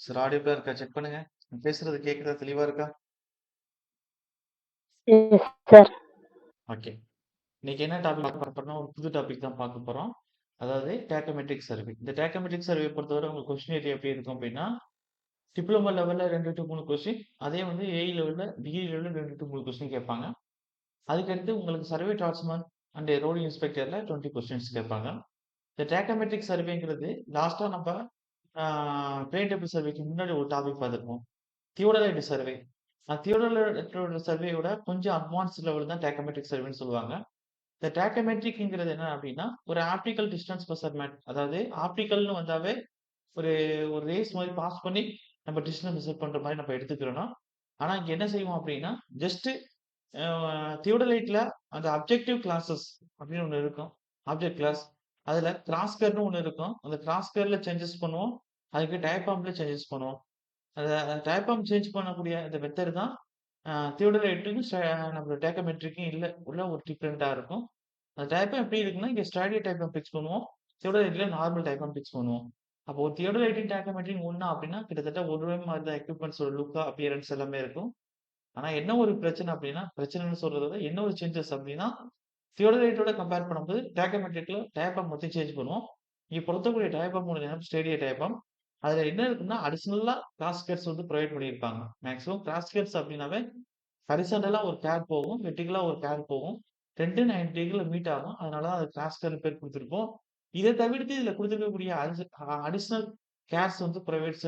Sir ஆடியோபா இருக்கா? Check பண்ணுங்க. நான் பேசுறது கேக்குதா? தெளிவா இருக்கா? S sir. ஓகே. இன்னைக்கு என்ன டாபிக் பார்க்க போறோம்னா, ஒரு புது டாபிக் தான் பார்க்க போறோம். அதாவது டேக்கோமெட்ரிக் சர்வே. இந்த டேக்கோமெட்ரிக் சர்வே பொறுத்தவரை உங்க கொஸ்டின் ஏரியா எப்படி இருக்கும் அப்படின்னா, டிப்ளமோ லெவல்ல 2 டூ 3 கொஸ்டின். அதே வந்து ஏஇ லெவல்ல, டிகிரி லெவல்ல 2 டூ 3 கொஸ்டின் கேட்பாங்க. அதுக்கடுத்து உங்களுக்கு சர்வே டாட்ஸ்மேன் அண்ட் ரோடு இன்ஸ்பெக்டர்ல 20 கொஸ்டின்ஸ் கேட்பாங்க. இந்த டேக்கோமெட்ரிக் சர்வேங்கிறது லாஸ்ட்டா நம்ம பிளேன் டேபிள் சர்வேக்கு முன்னாடி ஒரு டாபிக் பார்த்துருப்போம். Theodolite survey. தியோடலைட்டோட சர்வேயோட கொஞ்சம் அட்வான்ஸ் லெவல் தான் டேக்கோமெட்ரிக் சர்வேன்னு சொல்லுவாங்க. இந்த டேக்கோமெட்ரிக்ங்கிறது என்ன அப்படின்னா, ஒரு ஆப்டிகல் டிஸ்டன்ஸ் மெஷர்மென்ட். அதாவது ஆப்டிகல்னு வந்தாவே ஒரு ஒரு ரேஸ் மாரி பாஸ் பண்ணி நம்ம டிஸ்டன்ஸ் மெஷர் பண்ற மாரி நம்ம எடுத்துக்கிறணும். ஆனா, இங்க என்ன செய்வோம் அப்படின்னா, ஜஸ்ட் அ தியோடலைட்ல அந்த அப்ஜெக்டிவ் கிளாஸஸ் அப்படின்னு ஒண்ணு இருக்கும். Object class. அதுல கிராஸ்கர்ன்னு ஒண்ணு இருக்கும். அந்த கிராஸ்கர்ல சேஞ்சஸ் பண்ணுவோம். அதுக்கு டயபாம்ல சேஞ்சஸ் பண்ணுவோம். அத டயபாம் சேஞ்ச் பண்ணக்கூடிய அந்த மெத்தட் தான் தியோடலைட்டுக்கும் நம்மளோட டேக்கோமெட்ரிக்கும் உள்ள ஒரு டிஃபரெண்ட்டா இருக்கும். அந்த டயபாம் எப்படி இருக்குன்னா, இங்க ஸ்டாடியா டயபாம் ஃபிக்ஸ் பண்ணுவோம். தியோடலைட்ல நார்மல் டயபாம் ஃபிக்ஸ் பண்ணுவோம். அப்போ ஒரு தியோடலைட்டும் டேக்கோமெட்ரியும் ஒண்ணா அப்படின்னா, கிட்டத்தட்ட ஒரே மாரி தான் எக்யூப்மெண்ட்ஸோட லுக்கா, அப்பியரன்ஸ் எல்லாமே இருக்கும். ஆனா என்ன ஒரு பிரச்சனை அப்படின்னா, பிரச்சனைன்னு சொல்றத விட என்ன ஒரு சேஞ்சஸ் அப்படின்னா, தியோடலைட்டோட கம்பேர் பண்ணும்போது டேக்கோமெட்ரிக்ல டயபாம் மட்டும் சேஞ்ச் பண்ணுவோம். இங்க பொருத்தக்கூடிய டயபாமோட நேம் ஸ்டேடியா டயபாம். அதுல என்ன இருக்குன்னா, அடிஷனலா கிராஸ்கட்ஸ் வந்து புரொவைட் பண்ணியிருப்பாங்க. மேக்ஸிமம் கிராஸ்கட்ஸ் அப்படின்னாவே ஹரிசாண்டலா ஒரு கேர் போகும். வெர்டிகலா ஒரு கேர் போகும். 2ம் 90 டிகிரில மீட் ஆகும். அதனால தான் அது கிராஸ்கர்ன்னு பேர் குடுத்திருப்போம். இத தவிர்த்து இதுல குடுத்திருக்கக்கூடிய அடிஷனல் கேர்ஸ் வந்து புரொவைட்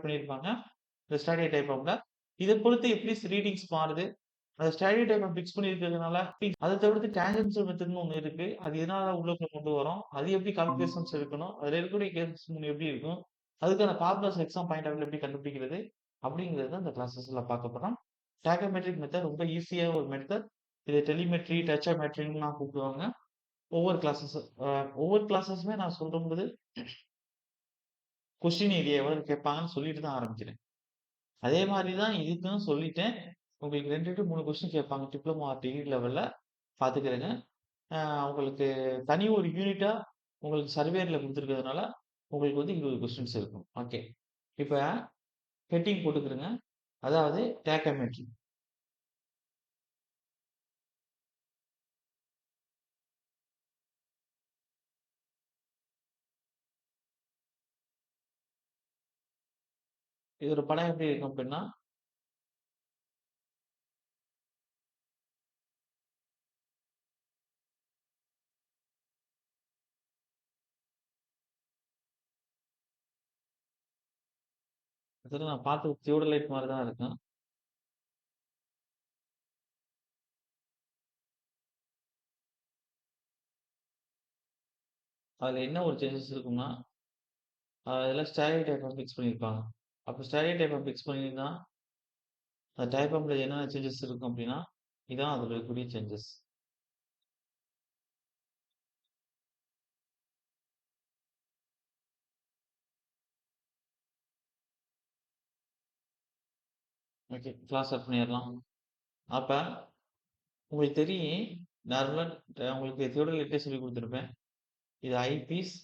பண்ணியிருப்பாங்க. இந்த ஸ்டாடியா டயபாம்ல. இத பொறுத்து எப்படி ரீடிங்ஸ் மாறுது. அந்த ஸ்டாடியா டயபாம் ஃபிக்ஸ் பண்ணியிருக்கிறதுனால, அத தவிர்த்து டான்ஜென்ஷியல் மெத்தட்ன்னு ஒண்ணு இருக்கு. அது எதனால உள்ளுக்குள்ள கொண்டு வரோம்? அது எப்படி கால்குலேஷன்ஸ் எடுக்கணும்? அதுல இருக்கக்கூடிய கேஸ் எப்படி இருக்கும்? அதுக்கான ஃபார்முலாஸ் எக்ஸாம் பாயிண்ட் ஆஃப் வியூல எப்படி கண்டுபிடிக்கிறது? அப்படிங்கிறது தான் இந்த கிளாஸஸ்ல பார்க்க போறோம். டேக்கோமெட்ரிக் மெத்தட் ரொம்ப ஈஸியா ஒரு மெத்தட். இத டெலிமெட்ரி, டச்சோமெட்ரின்னுலாம் கூப்பிடுவாங்க. ஒவ்வொரு கிளாஸஸ் ஒவ்வொரு கிளாஸஸுமே நான் சொல்லும்போது கொஸ்டின் ஏரியா எவ்வளவு கேட்பாங்கன்னு சொல்லிட்டு தான் ஆரம்பிக்கிறேன். அதே மாரி தான் இதுக்கும் சொல்லிட்டேன். உங்களுக்கு 2 டூ 3 கொஸ்டின் கேட்பாங்க. டிப்ளமோ ஆர் டிகிரி லெவல்ல பார்த்துக்கிறங்க. அ உங்களுக்கு தனி ஒரு யூனிட்டா உங்களுக்கு சர்வேயர்ல குடுத்துருக்கிறதுனால, உங்களுக்கு வந்து 20 கொஸ்டின்ஸ் இருக்கும். ஓகே. இப்ப ஹெட்டிங் போட்டுக்கிறங்க. அதாவது டேக்கோமெட்ரி. இதோட படம் எப்படி இருக்கும் அப்படின்னா, கிட்டத்தட்ட நான் பார்த்த தியோடலைட் மாரி தான் இருக்கும். அதுல என்ன ஒரு சேஞ்சஸ் இருக்கும்னா, அதுல ஸ்டேரியோடைப் டயபாம் ஃபிக்ஸ் பண்ணியிருப்பாங்க. அப்ப ஸ்டேரியோடைப் டயபாம் ஃபிக்ஸ் பண்ணியிருந்தா, அந்த டயபாம்ல என்னென்ன சேஞ்சஸ் இருக்கும் அப்படின்னா, இதான் அதுல இருக்கக்கூடிய சேஞ்சஸ். ஓகே. கிளாஸ் ஆஃப் பண்ணிறலாம். அப்ப உங்களுக்கு தெரியும், நார்மலா உங்களுக்கு தியோடலைட்டே சொல்லிக் குடுத்துருப்பேன். இது ஐபீஸ்,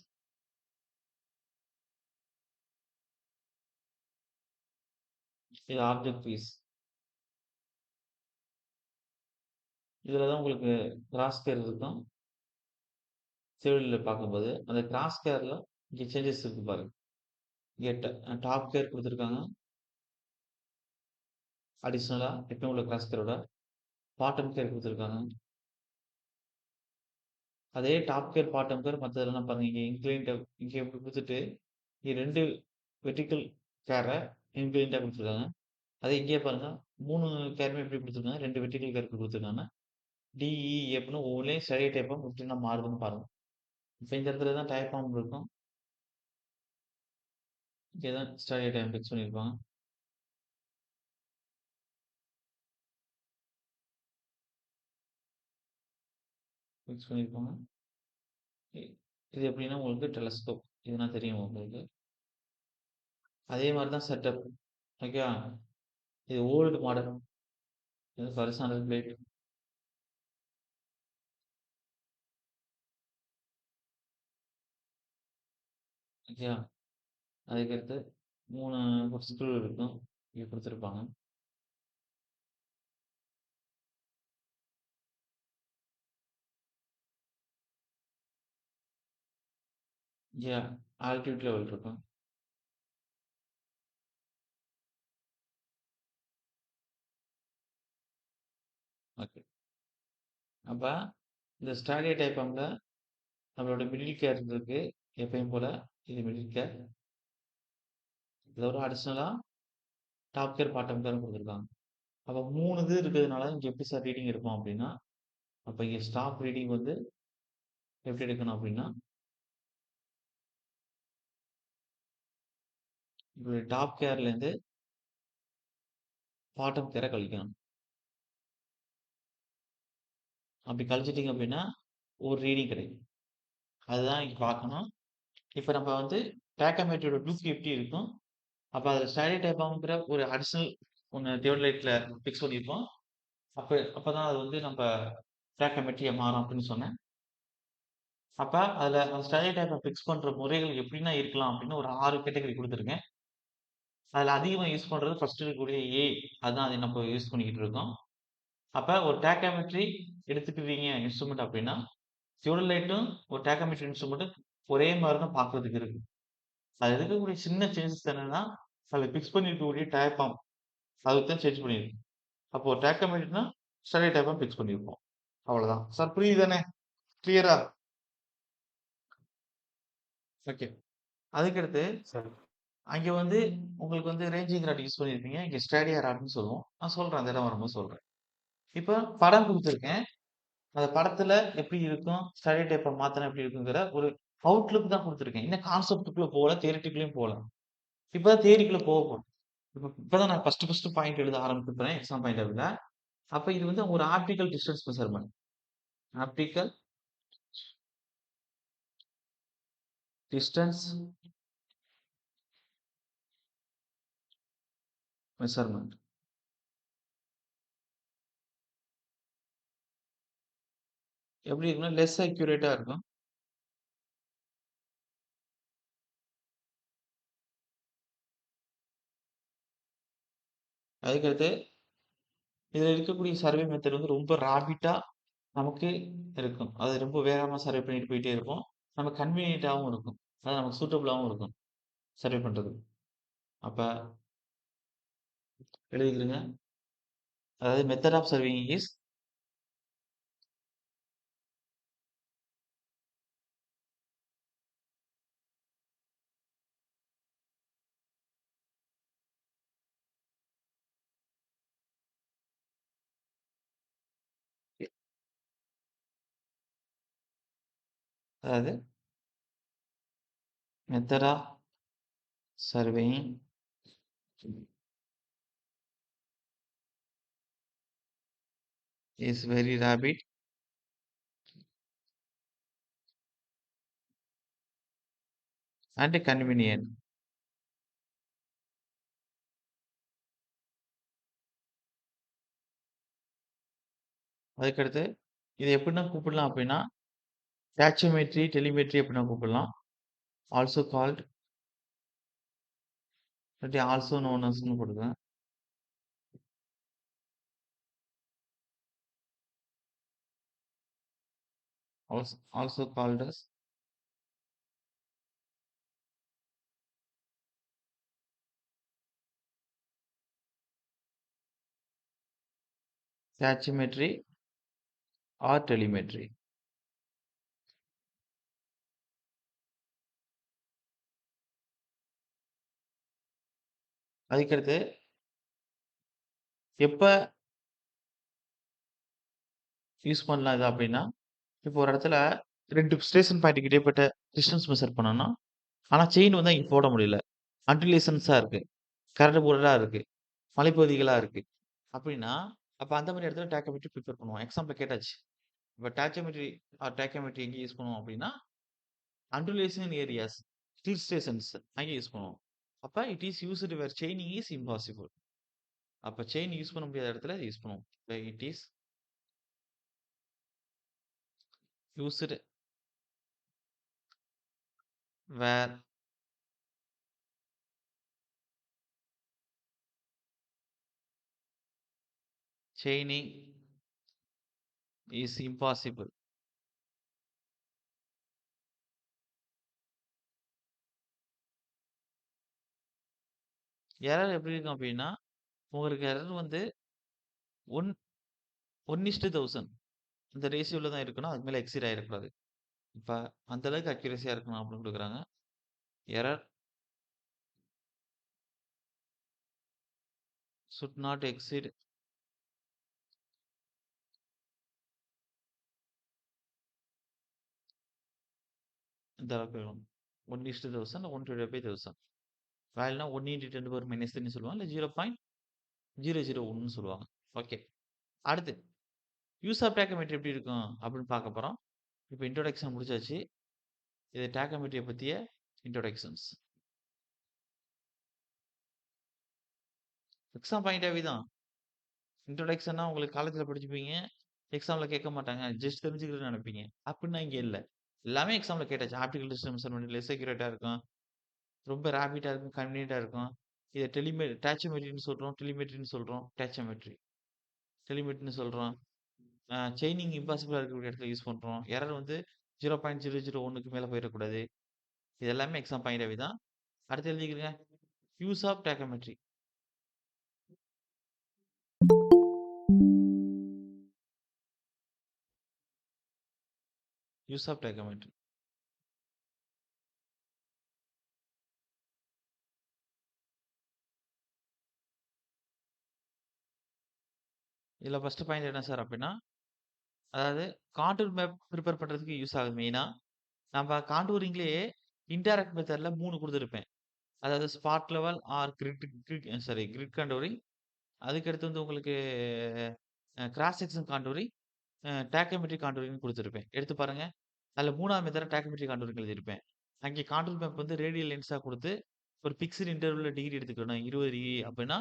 இது ஆப்ஜெக்ட் பீஸ். இதுல தான் உங்களுக்கு கிராஸ் கேர் இருக்கும். சிவில்ல பார்க்கும்போது, அந்த கிராஸ் கேர்ல இங்க சேஞ்சஸ் இருக்கு பாருங்க. இங்க டாப் கேர் குடுத்துருக்காங்க. அடிஷனலா எப்பயும் உள்ள கிராஸ் கேரோட பாட்டம் கேர் குடுத்துருக்காங்க. அதே டாப் கேர், பாட்டம் கேர் மத்ததெல்லாம் பாருங்க. இங்க இங்க இப்படி குடுத்துட்டு, இங்க 2 வெர்டிகல் கேர இன்க்ளைன்டா குடுத்துருக்காங்க. அதே இங்கேயே பாருங்க, 3 கேருமே எப்படி குடுத்துருக்காங்க, 2 வெர்டிகல் கேர் குடுத்துருக்காங்க. டி, இ, எஃப்ன்னு ஒவ்வொன்லயும் ஸ்டெடி டயபாம் எப்படின்னா மாறுதுன்னு பாருங்க. இப்ப இந்த இடத்துல தான் டயபாம் இருக்கும். இங்க தான் ஸ்டெடி டயபாம் ஃபிக்ஸ் பண்ணியிருப்பாங்க. ஃபிக்ஸ் பண்ணியிருப்பாங்க. இ இது எப்படின்னா உங்களுக்கு டெலஸ்கோப். இதுனா தெரியும் உங்களுக்கு. அதே மாரி தான் செட்டப். ஓகேவா? இது ஓல்டு மாடல். இது ஹாரிசான்டல் பிளேட். ஓகேவா? அதுக்கடுத்து 3 ஒரு ஸ்க்ரூ இருக்கும். இங்க குடுத்துருப்பாங்க. இங்க ஆல்டிட்யூட் லெவல் இருக்கும். ஓகே. அப்ப இந்த ஸ்டாடியா டயஃப்ராம்ல நம்மளோட மிடில் கேர் இருக்கு. எப்பயும் போல இது மிடில் கேர். இதோட அடிஷனலா டாப் கேர், பாட்டம் கேரும் குடுத்துருக்காங்க. அப்ப 3 இது இருக்கிறதுனால இங்க எப்படி சார் ரீடிங் எடுப்போம் அப்படின்னா, அப்ப இங்க ஸ்டாப் ரீடிங் வந்து எப்படி எடுக்கணும் அப்படின்னா, இப்ப டாப் கேர்லேருந்து பாட்டம் கேர கழிக்கணும். அப்படி கழிச்சிட்டீங்க அப்படின்னா, ஒரு ரீடிங் கிடைக்கும். அதுதான் இங்க பார்க்கணும். இப்ப நம்ம வந்து டேக்கோமெட்ரியோட லுக் எப்படி இருக்கும்? அப்ப அதுல ஸ்டாடிக் டயஃப்ராம்ங்கிற ஒரு அடிஷனல் ஒண்ணு தியோடலைட்ல ஃபிக்ஸ் பண்ணியிருப்போம். அப்ப அப்பதான் அது வந்து நம்ப டேக்கோமெட்ரியா மாறும் அப்படின்னு சொன்னேன். அப்ப அதுல அந்த ஸ்டாடிக் டயஃப்ராம் ஃபிக்ஸ் பண்ற முறைகள் எப்படின்னா இருக்கலாம் அப்படின்னு ஒரு 6 கேட்டகரி குடுத்துருக்கேன். அதுல அதிகமா யூஸ் பண்றது ஃபர்ஸ்ட் இருக்கக்கூடிய ஏ. அதான் அது நம்ம யூஸ் பண்ணிக்கிட்டு இருக்கோம். அப்ப ஒரு டேக்கோமெட்ரி எடுத்துக்கிறீங்க இன்ஸ்ட்ருமென்ட் அப்படின்னா, தியோடலைட்டும் ஒரு டேக்கோமெட்ரி இன்ஸ்ட்ருமென்ட்டும் ஒரே மாரி தான் பார்க்கறதுக்கு இருக்கு. அதுல இருக்கக்கூடிய சின்ன சேஞ்சஸ் என்னன்னா, அதுல ஃபிக்ஸ் பண்ணியிருக்கக்கூடிய டயஃப்ராம் அதுக்கு தான் சேஞ்ச் பண்ணியிருக்கு. அப்போ டேக்கோமெட்ரினா ஸ்டாடிக் டயஃப்ராம் ஃபிக்ஸ் பண்ணியிருப்போம். அவ்வளவுதான். சார் புரியுது தானே? கிளியரா? ஓகே. அதுக்கடுத்து சரி. அங்க வந்து உங்களுக்கு வந்து ரேஞ்சிங் ராட் யூஸ் பண்ணியிருப்பீங்க. இங்க ஸ்டாடியா ராட்ன்னு சொல்லுவோம். நான் சொல்றேன். அந்த இடம் வரும்போது சொல்றேன். இப்ப படம் குடுத்துருக்கேன். அந்த படத்துல எப்படி இருக்கும்? ஸ்டாடிக் டயஃப்ராம் மாத்துனா எப்படி இருக்குங்கிற ஒரு அவுட்லுக் தான் குடுத்துருக்கேன். இன்னும் கான்செப்ட்க்குள்ள போல, தியரிட்டிக்குள்ளயும் போல. இப்ப தான் தியரிக்குள்ள போக போறோம். இப்பதான் நான் ஃபர்ஸ்ட் பாயிண்ட் எழுத ஆரம்பிக்கிறேன் எக்ஸாம் பாயிண்ட் ஆஃப் வியூல. அப்ப இது வந்து ஒரு optical distance measurement. Optical distance measurement. எப்படி இருக்கும்னா, லெஸ் அக்யூரேட்டா இருக்கும். அதுக்கடுத்து இதுல இருக்கக்கூடிய சர்வே மெத்தட் வந்து ரொம்ப ராபிட்டா நமக்கு இருக்கும். அது ரொம்ப வேகமா சர்வே பண்ணிட்டு போயிட்டே இருப்போம். நமக்கு கன்வீனியன்ட்டாவும் இருக்கும். அது நமக்கு சூட்டபிளாவும் இருக்கும். சர்வே பண்றதுக்கு. அப்ப எழுதிக்கிறங்க. அதாவது மெத்தட் ஆஃப் சர்வேயிங் இஸ் அதாவது method of surveying is very rapid and convenient. அதுக்கடுத்து இத எப்படின்னா கூப்பிடலாம் அப்படின்னா, டாச்சியோமெட்ரி, டெலிமெட்ரி அப்படின்னா கூப்பிடலாம். ஆல்சோ கால்ட் இல்லாட்டி ஆல்சோ நோன் அஸ்ன்னு போட்டுக்கலாம். Also called as tacheometry or telemetry. அதுக்கடுத்து எப்ப யூஸ் பண்ணலாம் இது அப்படின்னா, இப்போ ஒரு இடத்துல 2 ஸ்டேஷன் பாயிண்ட்க்கு இடைப்பட்ட டிஸ்டன்ஸ் மெஷர் பண்ணணும்னா, ஆனா செயின் வந்து அங்க போட முடியல. அன்ரிலேஷன்ஸா இருக்கு. கரடுமுரடா இருக்கு. மலைப்பகுதிகளா இருக்கு. அப்படின்னா, அப்ப அந்த மாரி இடத்துல டாக்கோமெட்ரி பிரிஃபர் பண்ணுவோம். எக்ஸாம்பிள் கேட்டாச்சு. இப்ப டாச்சியோமெட்ரி ஆர் டாக்கோமெட்ரி எங்க யூஸ் பண்ணுவோம் அப்படின்னா, அன்ரிலேஷன் ஏரியாஸ், ஹில் ஸ்டேஷன்ஸ் அங்க யூஸ் பண்ணுவோம். அப்ப it is used where chaining is impossible. அப்ப செயின் யூஸ் பண்ண முடியாத இடத்துல யூஸ் பண்ணுவோம். It is used where chaining is impossible. Error எப்படி இருக்கும் அப்படின்னா, உங்களுக்கு எரர் வந்து 1 1:1000 இந்த ரேஷியோல தான் இருக்கணும். அதுக்கு மேல எக்ஸீட் ஆயிறக்கூடாது. இப்ப அந்த அளவுக்கு அக்யூரஸியா இருக்கணும் அப்படின்னு குடுக்குறாங்க. எரர் should not exceed இந்த அளவுக்கு இருக்கணும். 1:1000 1/1000 வேல்யூனா 1 × 10⁻³ சொல்லுவாங்க. இல்ல 0.001ன்னு சொல்லுவாங்க. ஓகே. அடுத்து யூஸ் ஆஃப் டேக்கோமெட்ரி எப்படி இருக்கும் அப்படின்னு பார்க்க போறோம். இப்ப இன்ட்ரோடக்ஷன் முடிச்சாச்சு. இது டேக்கோமெட்ரிய பத்திய introductions. Exam point of view தான். இன்ட்ரோடக்ஷன்னா உங்களுக்கு காலேஜ்ல படிச்சிருப்பீங்க. எக்ஸாம்ல கேட்க மாட்டாங்க. ஜஸ்ட் தெரிஞ்சுக்கிறதுன்னு நெனைப்பீங்க. அப்படின்னா இங்க இல்ல. எல்லாமே எக்ஸாம்ல கேட்டாச்சு. ஆப்டிகல் டிஸ்டன்ஸ் மெஷர்மென்ட் லெஸ் அக்யூரேட்டா இருக்கும். ரொம்ப ரேபிட்டா இருக்கும். கன்வீனியன்ட்டா இருக்கும். இத டேச்சோமெட்ரின்னு சொல்றோம். டெலிமெட்ரின்னு சொல்றோம். டேச்சோமெட்ரி. டெலிமெட்ரின்னு சொல்றோம். செயினிங் இம்பாசிபிளா இருக்கக்கூடிய இடத்துல யூஸ் பண்றோம். எரர் வந்து 0.001க்கு மேல போயிறக்கூடாது. இது எல்லாமே எக்ஸாம் பாயிண்ட் ஆஃப் வியூ தான். அடுத்து எழுதிக்கங்க. Use of tacheometry. Use of tacheometry. இதுல ஃபர்ஸ்ட் பாயிண்ட் என்ன சார் அப்படின்னா, அதாவது கான்டூர் மேப் பிரிப்பேர் பண்றதுக்கு யூஸ் ஆகுது மெயினா. நம்ம கான்டூரிங்லயே இன்டைரக்ட் மெத்தட்ல 3 குடுத்திருப்பேன். அதாவது spot level or grid contouring. அதுக்கடுத்து வந்து உங்களுக்கு கிராஸ் செக்ஷன் கான்டூரிங், டேக்கோமெட்ரி கான்டூரிங்ன்னு குடுத்திருப்பேன். எடுத்து பாருங்க. அதுல 3வது மெத்தட்ல டேக்கோமெட்ரி கான்டூரிங் எழுதியிருப்பேன். அங்கே கான்டூர் மேப் வந்து ரேடியல் லென்ஸா குடுத்து, ஒரு பிக்ஸ்டு இன்டர்வல்ல டிகிரி எடுத்துக்கணும். 20 டிகிரி அப்படின்னா,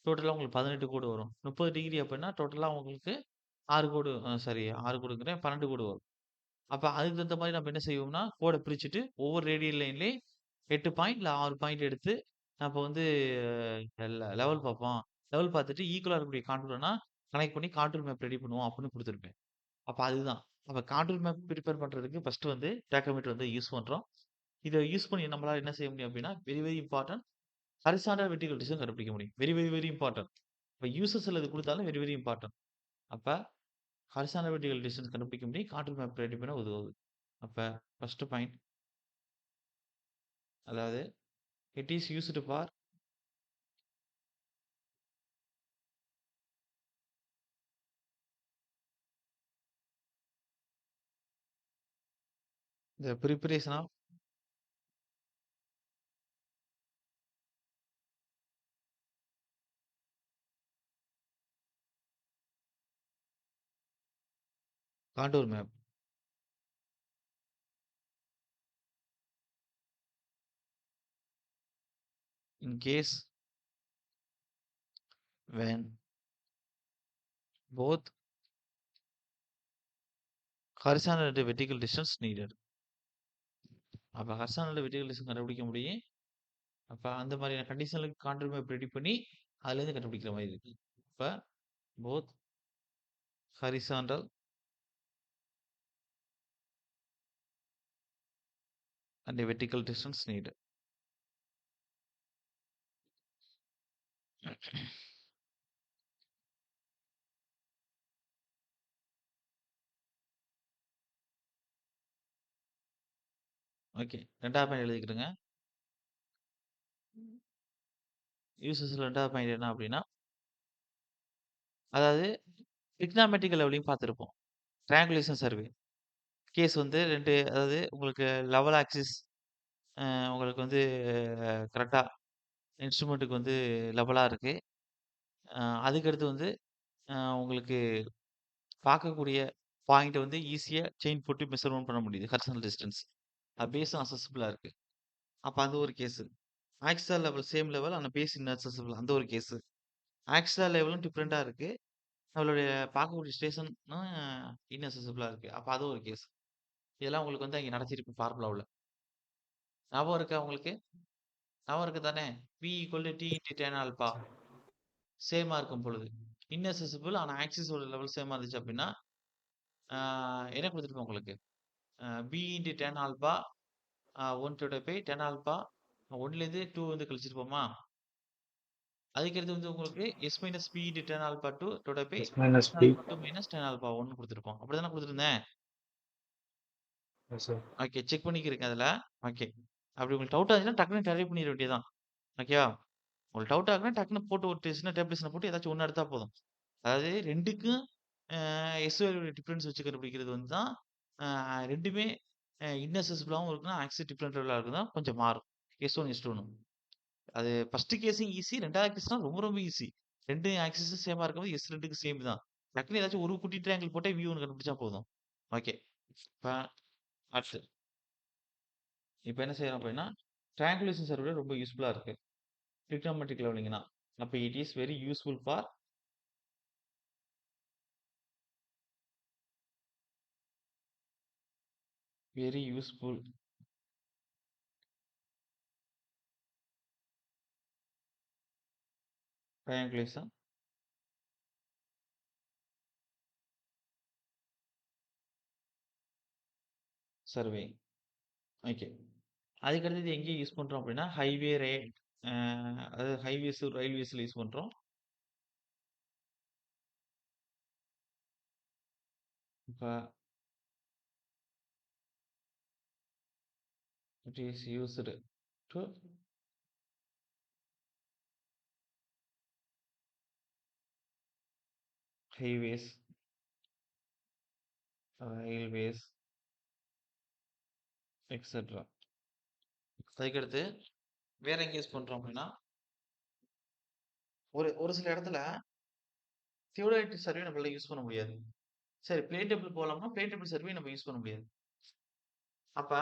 டோட்டலா உங்களுக்கு 18 கோடு வரும். 30 டிகிரி அப்படின்னா, டோட்டலா உங்களுக்கு 6 கோடு 6 கோடுங்கிறேன் 12 கோடு வரும். அப்ப அதுக்கு தகுந்த மாரி நம்ம என்ன செய்வோம்னா, கோட பிரிச்சுட்டு ஒவ்வொரு ரேடியல் லைன்லயும் 8 பாயிண்ட் இல்ல 6 பாயிண்ட் எடுத்து, நம்ம வந்து லெவல் பார்ப்போம். லெவல் பார்த்துட்டு ஈக்குவலா இருக்கக்கூடிய கான்டூர்னா கனெக்ட் பண்ணி கான்டூர் மேப் ரெடி பண்ணுவோம் அப்படின்னு குடுத்திருப்பேன். அப்ப அதுதான். அப்ப கான்டூர் மேப் பிரிப்பேர் பண்றதுக்கு ஃபர்ஸ்ட் வந்து டேக்கோமீட்டர் வந்து யூஸ் பண்றோம். இத யூஸ் பண்ணி நம்மளால என்ன செய்ய முடியும் அப்படின்னா, very very important horizontal vertical distance கண்டுபிடிக்க முடியும். Very very very important. இப்ப யூசஸ்ல இது குடுத்தாலும் வெரி வெரி இம்பார்ட்டன்ட். அப்ப ஹரிசாண்டல் வெர்டிகல் டிஸ்டன்ஸ் கண்டுபிடிக்க முடியும். கான்டூர் மேப் ரெடி பண்ண உதவுது. அப்ப ஃபர்ஸ்ட் பாயிண்ட் அதாவது it is used for the preparation of contour map. In case when both horizontal and vertical distance needed. அப்ப ஹரிசாண்டல் வெர்டிகல் டிஸ்டன்ஸ் கண்டுபிடிக்க முடியும். அப்ப அந்த மாதிரியான கண்டிஷன்ல கான்டூர் மேப் ரெடி பண்ணி அதுலேருந்து கண்டுபிடிக்கிற மாதிரி இருக்கு. இப்ப both horizontal and a vertical distance needed. Okay. 2வது பாயிண்ட் எழுதிக்கிடுங்க. யூசஸ்ல 2வது பாயிண்ட் என்ன அப்படின்னா, அதாவது ட்ரிக்னாமெட்ரிக்கல் லெவலையும் பார்த்திருப்போம். Triangulation survey. கேஸ் வந்து 2 அதாவது உங்களுக்கு லெவல் ஆக்சிஸ் உங்களுக்கு வந்து கரெக்ட்டா இன்ஸ்ட்ருமென்ட்க்கு வந்து லெவலா இருக்கு. அதுக்கடுத்து வந்து உங்களுக்கு பார்க்கக்கூடிய பாயிண்ட்ட வந்து ஈஸியா செயின் போட்டு மெஷர்மென்ட் பண்ண முடியுது. Horizontal distance. பேஸும் அக்சஸிபிளா இருக்கு. அப்ப அது ஒரு case. Axial level same level ஆனா பேஸ் இன்அக்சஸிபிள் அந்த ஒரு கேஸு. ஆக்சியல் லெவலும் டிஃபரெண்ட்டா இருக்கு. நம்மளுடைய பார்க்கக்கூடிய ஸ்டேஷனும் இன்அக்சஸிபிளா இருக்கு. அப்ப அது ஒரு கேஸ். இதெல்லாம் உங்களுக்கு வந்து அங்க நடத்தியிருப்பேன் ஃபார்முலாவுல. ஞாபகம் இருக்கா உங்களுக்கு? ஞாபகம் இருக்கு தானே? P = T × tan alpha. சேமா இருக்கும் பொழுது. இன்அக்சஸிபிள் ஆனா ஆக்சிஸோட லெவல் சேமா இருந்துச்சு அப்படின்னா, என்ன குடுத்துருப்பேன் உங்களுக்கு? P into tan alpha 1 divided by tan alpha 1லேருந்து 2 வந்து கழிச்சிருப்போமா? அதுக்கடுத்து வந்து உங்களுக்கு s minus p into tan alpha 2 divided by s minus tan p. Alpha 2 minus tan alpha 1 குடுத்துருப்போம். அப்படிதானே குடுத்துருந்தேன்? Yes sir. ஓகே. செக் பண்ணிக்கிறேங்க அதுல. ஓகே. அப்படி உங்களுக்கு டவுட்டா இருந்துச்சுன்னா டக்குனு டெரைவ் பண்ணிற வேண்டியது தான். ஓகேவா? உங்களுக்கு டவுட்டா இருக்குன்னா டக்குனு போட்டு ஒரு சின்ன டேபிளேஷன போட்டு ஏதாச்சும் ஒண்ணு எடுத்தா போதும். அதாவது 2க்கும் எஸ் வேல்யூ டிஃபரன்ஸ் வச்சு கண்டுபிடிக்கிறது வந்து தான் 2மே இன்அக்சஸிபிளாவும் இருக்குன்னா, ஆக்சிஸ் டிஃபரெண்ட் லெவலா இருக்குன்னா கொஞ்சம் மாறும். S1, S2ன்னு. அது ஃபர்ஸ்ட் கேஸும் ஈஸி. 2வது கேஸ்னா ரொம்ப ரொம்ப ஈஸி. 2 ஆக்சிஸும் சேமா இருக்கும்போது S2க்கு சேம் தான். டக்குனு ஏதாச்சும் ஒரு குட்டி ட்ரையாங்கிள் போட்டா V1 கண்டுபிடிச்சா போதும். ஓகே. இப்ப அடுத்து. இப்ப என்ன செய்றோம் அப்படின்னா, ட்ரையாங்குலேஷன் சர்வே ரொம்ப யூஸ்ஃபுல்லா இருக்கு. ட்ரிகோனோமெட்ரிக் லெவலிங்னா. அப்ப it is very useful for very useful triangulation survey. Okay. அதுக்கடுத்தது எங்க யூஸ் பண்றோம் அப்படின்னா, ஹைவே அ அதாவது ஹைவேஸ், ரயில்வேஸ்ல யூஸ் பண்றோம். இப்ப it is used to highways, railways etcetera. அதுக்கடுத்து வேற எங்க யூஸ் பண்றோம் அப்படின்னா, ஒரு ஒரு சில இடத்துல தியோடெட்டிக் சர்வே நம்மளால யூஸ் பண்ண முடியாது. சரி பிளேன் டேபிள் போலாம்னா, பிளேன் டேபிள் சர்வே நம்ம யூஸ் பண்ண முடியாது. அப்ப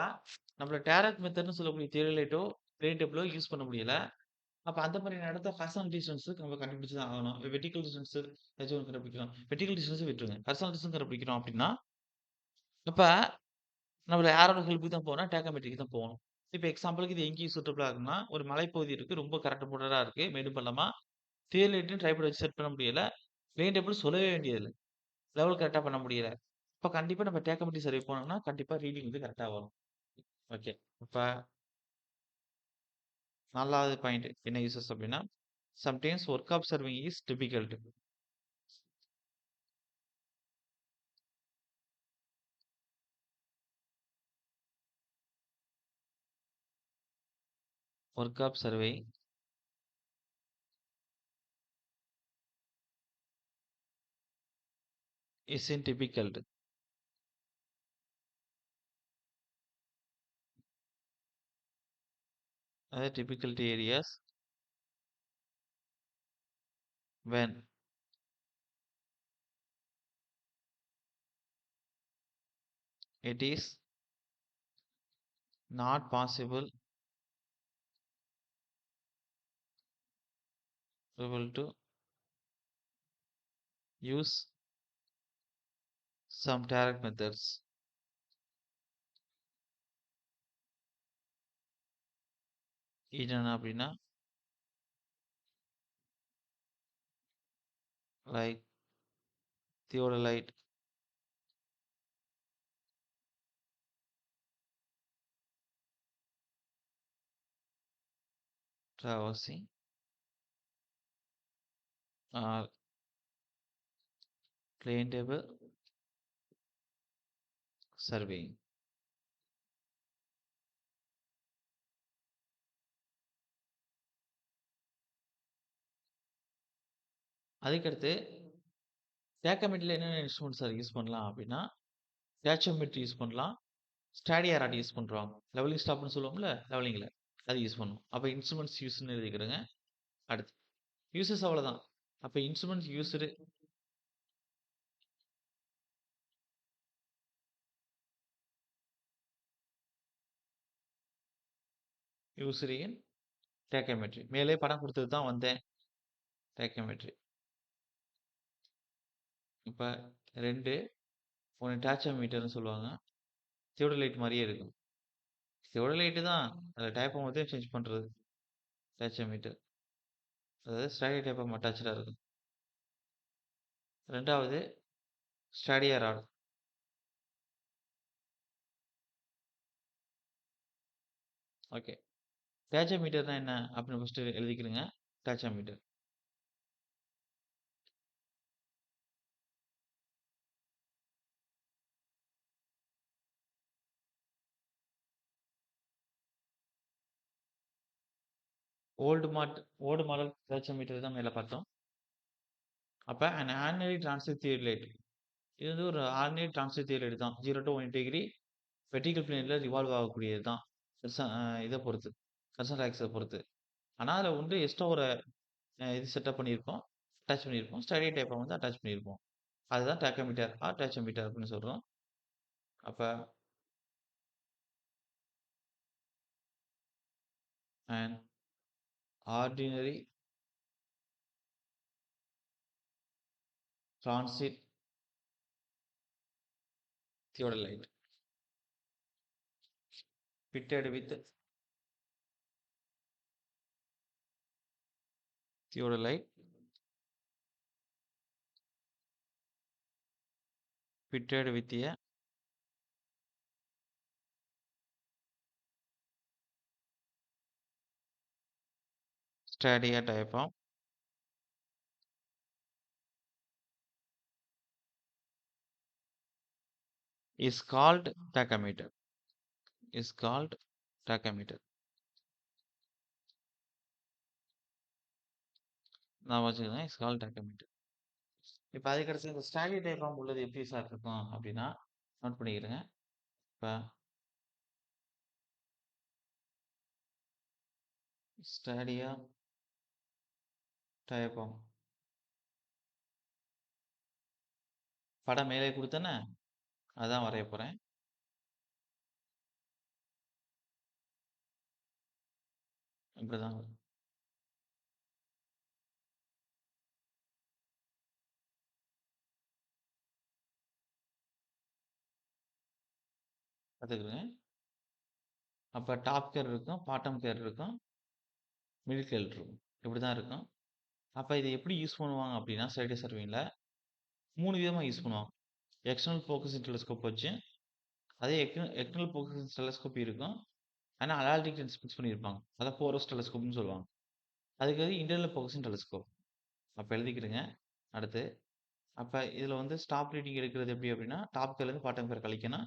நம்மள டைரக்ட் மெத்தட்ன்னு சொல்லக்கூடிய தியோடலைட்டோ, பிளேன் டேபிளோ யூஸ் பண்ண முடியல. அப்ப அந்த மாதிரியான இடத்த ஹாரிசான்டல் டிஸ்டன்ஸ் நம்ம கண்டுபிடிச்சு தான் ஆகணும். வெர்டிகல் டிஸ்டன்ஸ் ஏதாச்சும் ஒண்ணு கண்டுபிடிக்கணும். வெர்டிகல் டிஸ்டன்ஸ் விட்டுருங்க. ஹாரிசான்டல் டிஸ்டன்ஸ் கண்டுபிடிக்கிறோம் அப்படின்னா, அப்ப நம்மள ஏரோட ஹெல்ப்க்கு தான் போகணும். டேக்கோமெட்ரிக்கு தான் போகணும். இப்ப எக்ஸாம்பிளுக்கு இது எங்கேயும் சூட்டபிளா இருக்குன்னா, ஒரு மலைப்பகுதி இருக்கு. ரொம்ப கரடு முரடா இருக்கு. மேடும் பள்ளமா. தியோலைட்டும் ட்ரைபாட் வச்சு செட் பண்ண முடியல. பிளேன் டேபிள் சொல்லவே வேண்டியதில்ல. லெவல் கரெக்ட்டா பண்ண முடியல. இப்ப கண்டிப்பா நம்ம டேக்கோமெட்ரி சர்வே போனோம்னா, கண்டிப்பா ரீடிங் வந்து கரெக்ட்டா வரும். ஓகே. இப்ப 4வது பாயிண்ட் என்ன யூசஸ் அப்படின்னா, sometimes work observing is difficult. Work observing is in difficult. அதாவது difficult areas when it is not possible able to use some direct methods. இது என்ன அப்படின்னா, like theodolite, traversing or plane table surveying. அதுக்கடுத்து டேக்கோமெட்ரியில் என்னென்ன instrument sir use பண்ணலாம் அப்படின்னா, டேச்சோமெட்ரி use பண்ணலாம். ஸ்டாடியாராட் use பண்றோம். லெவலிங் ஸ்டாப்னு சொல்லுவோம்ல, லெவலிங்ல. அது யூஸ் பண்ணுவோம். அப்ப இன்ஸ்ட்ருமெண்ட்ஸ் யூஸ்ன்னு எழுதிக்கிறேங்க. அடுத்து யூசஸ் அவ்வளோதான். அப்ப இன்ஸ்ட்ருமெண்ட்ஸ் யூஸ்டு யூஸ்டு இன் டேக்கோமெட்ரி. மேலே படம் கொடுத்தது தான் வந்தேன். டேக்கோமெட்ரி. இப்ப 2 ஒண்ணு டாச்சோமீட்டர்ன்னு சொல்லுவாங்க. தியோடலைட் மாரியே இருக்கும். தியோடலைட் தான். அதுல டயப்ரம் மட்டும் சேஞ்ச் பண்றது. டாச்சோமீட்டர். அதாவது ஸ்டாடிக் டயப்ரம் அட்டாச்டா இருக்கும். 2வது ஸ்டாடியா ராட். ஓகே. டேச்சோமீட்டர்னா என்ன அப்படின்னு ஃபர்ஸ்ட் எழுதிக்கிறங்க. டேச்சோமீட்டர். ஓல்டு மாட் ஓல்டு மாடல் டேச்சோமீட்டர் தான் மேல பார்த்தோம். அப்ப an ordinary transit theodolite. இது வந்து ஒரு ஆர்டினரி டிரான்சிட் தியரி தான். 0 to 180 டிகிரி வெர்டிகல் பிளேன்ல ரிவால்வ் ஆகக்கூடியது தான். இத பொறுத்து. ஹரிசாண்டல் ஆக்சிஸ பொறுத்து. ஆனா, அதுல வந்து எக்ஸ்ட்ரா ஒரு இது செட்டப் பண்ணியிருப்போம். அட்டாச் பண்ணியிருப்போம். ஸ்டடி டைப்ப வந்து அட்டாச் பண்ணியிருப்போம். அதுதான் டேக்கோமீட்டர் ஆர் டேச்சோமீட்டர் அப்படின்னு சொல்றோம். அப்ப an ordinary transit theodolite fitted with theodolite fitted with a stadia diaphragm is called tachometer. Is called tachometer. நான் வச்சுக்கிறேன். Is called tachometer. இப்ப அதுக்கடுத்து இந்த ஸ்டாடியா டயஃப்ராம் உள்ளது எப்படி சார் இருக்கும் அப்படின்னா, நோட் பண்ணிக்கிறேங்க. இப்ப ஸ்டாடியா டயஃப்ராம் படம் மேலே குடுத்தேனே, அதான் வரைய போறேன். இப்படிதான் வரும். பாத்துக்கங்க. அப்ப டாப் கேர் இருக்கும், பாட்டம் கேர் இருக்கும், மிடில் கேர் இருக்கும். இப்படிதான் இருக்கும். அப்ப இத எப்படி யூஸ் பண்ணுவாங்க அப்படின்னா, ஸ்டாடியா சர்வேயிங்ல 3 விதமா யூஸ் பண்ணுவாங்க. எக்ஸ்டர்னல் ஃபோகஸிங் டெலஸ்கோப் வச்சு, அதே எக்ஸ்டர்னல் ஃபோகஸிங் டெலஸ்கோப் இருக்கும். ஆனா அனாலிட்டிக் லென்ஸ் ஃபிக்ஸ் பண்ணியிருப்பாங்க. அதான் போரஸ் டெலஸ்கோப்னு சொல்லுவாங்க. அதுக்கு இன்டர்னல் ஃபோகஸிங் டெலஸ்கோப். அப்ப எழுதிக்கிறேங்க. அடுத்து அப்ப இதுல வந்து ஸ்டாப் ரீடிங் எடுக்கிறது எப்படி அப்படின்னா, டாப் கேர்லேருந்து பாட்டம் கேர் கழிக்கணும்.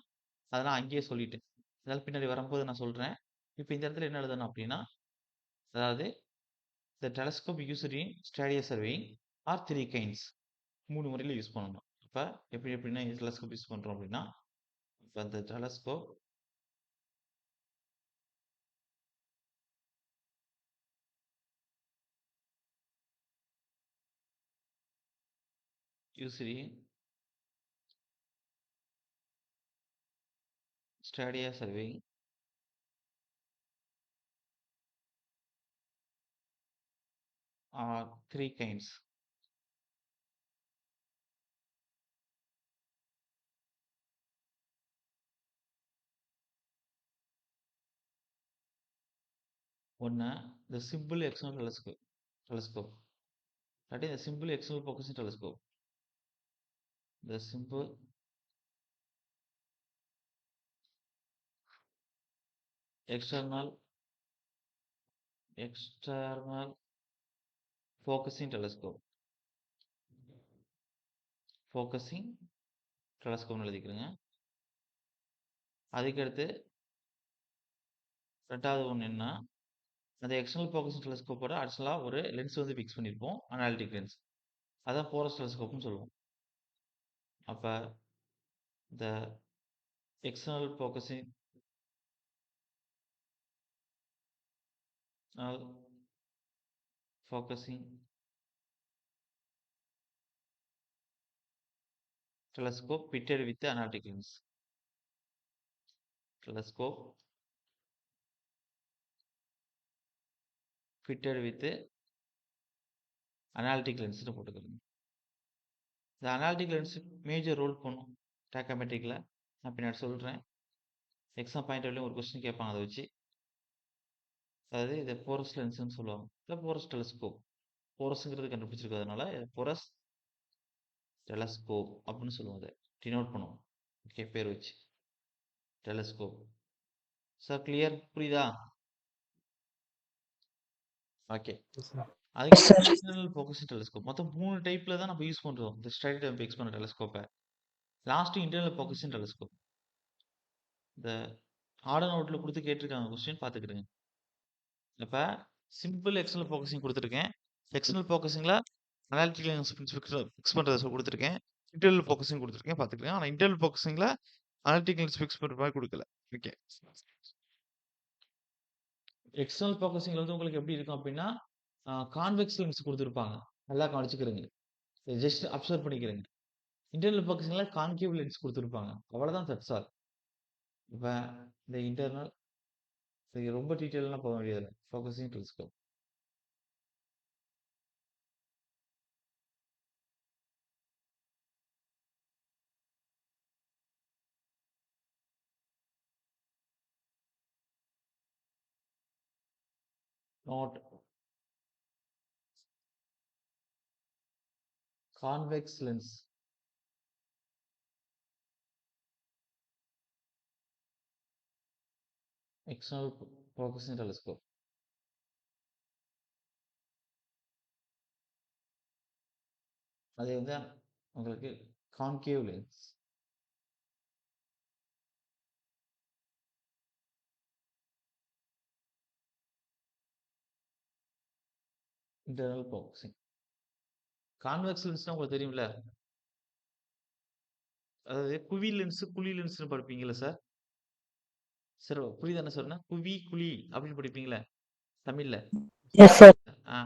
அத நான் அங்கேயே சொல்லிட்டேன். அதனால பின்னாடி வரும்போது நான் சொல்றேன். இப்ப இந்த இடத்துல என்ன எழுதணும் அப்படின்னா, அதாவது the telescope used in stadia surveying are 3 kinds. 3 முறையில யூஸ் பண்ணணும். அப்ப எப்படி எப்படின்னா டெலஸ்கோப் யூஸ் பண்றோம் அப்படின்னா, இப்ப அந்த telescope used in stadia surveying are 3 kinds. ஒண்ணு the simple external telescope. That is the simple external focusing telescope. The simple external external focusing telescope. Focusing telescope எழுதிக்கிறேங்க. அதுக்கடுத்து 2வது ஒண்ணு என்ன, அந்த எக்ஸ்டர்னல் ஃபோகஸிங் டெலஸ்கோப்போட அடிஷனலா ஒரு லென்ஸ் வந்து ஃபிக்ஸ் பண்ணியிருப்போம். Analytic lens. அதான் போரஸ் டெலஸ்கோப்னு சொல்லுவோம். அப்ப the external focusing telescope fitted with the analytic lens. Telescope fitted with the analytic lens னு போட்டுக்கிறேங்க. இந்த அனாலிட்டிக் லென்ஸ் மேஜர் ரோல் பண்ணும் டேக்கோமெட்ரிக்ல. நான் பின்னாடி சொல்றேன். எக்ஸாம் பாயிண்ட் ஆஃப் வியூல ஒரு கொஸ்டின் கேட்பாங்க அத வச்சு. அதாவது இத போரஸ் லென்ஸ்ன்னு சொல்லுவாங்க. இல்ல போரஸ் டெலஸ்கோப். போரஸ்ங்கிறது கண்டுபிடிச்சிருக்கிறதுனால போரஸ் டெலஸ்கோப் அப்படின்னு சொல்லுவோம் அதை. டினோட் பண்ணுவோம். ஓகே, பேர் வச்சு. டெலஸ்கோப். Sir clear? புரியுதா? ஓகே. அதுக்கு இன்டர்னல் ஃபோகஸிங் டெலஸ்கோப். மொத்தம் 3 டைப்ல தான் நம்ம யூஸ் பண்றோம். இந்த ஸ்ட்ரைட் டைப் ஃபிக்ஸ் பண்ண டெலஸ்கோப்ப. Last internal focusing telescope. இந்த ஆர்டர் நோட்ல கொடுத்து கேட்டிருக்காங்க கொஸ்டின் பார்த்துக்கிடுங்க. இப்ப சிம்பிள் எக்ஸ்டர்னல் ஃபோகஸிங் கொடுத்துருக்கேன். எக்ஸ்டர்னல் ஃபோகஸிங்ல அனாலிட்டிக்கல் லென்ஸ் ஃபிக்ஸ் பண்றத கொடுத்துருக்கேன். இன்டர்னல் ஃபோகஸிங் கொடுத்துருக்கேன் பார்த்துக்கங்க. ஆனா இன்டர்னல் ஃபோகஸிங்ல அனாலிட்டிக்கல் லென்ஸ் ஃபிக்ஸ் பண்ற மாதிரி கொடுக்கல. ஓகே. எக்ஸ்டர்னல் ஃபோகஸிங்ல வந்து உங்களுக்கு எப்படி இருக்கும் அப்படின்னா கான்வெக்ஸ் லென்ஸ் கொடுத்துருப்பாங்க. நல்லா கவனிச்சுக்கிறீங்க. ஜஸ்ட் அப்சர்வ் பண்ணிக்கிறீங்க. இன்டர்னல் ஃபோகஸிங்ல கான்கேவ் லென்ஸ் கொடுத்துருப்பாங்க. அவ்வளவுதான், தட்ஸ் ஆல். இப்ப இந்த இன்டர்னல் ரொம்ப டீட்டெயிலாம் போக வேண்டியதில்லை. Focusing telescope. Not convex lens. External focusing telescope. அது வந்து உங்களுக்கு concave lens. Internal focusing. Convex லென்ஸ்னா உங்களுக்கு தெரியும்ல. அதாவது குவி லென்ஸ் குழி லென்ஸ்னு படிப்பீங்கல்ல சார். சார் புரியுதானே சொன்னேன்? குவி குழி அப்படின்னு படிப்பீங்களே தமிழ்ல. Yes sir.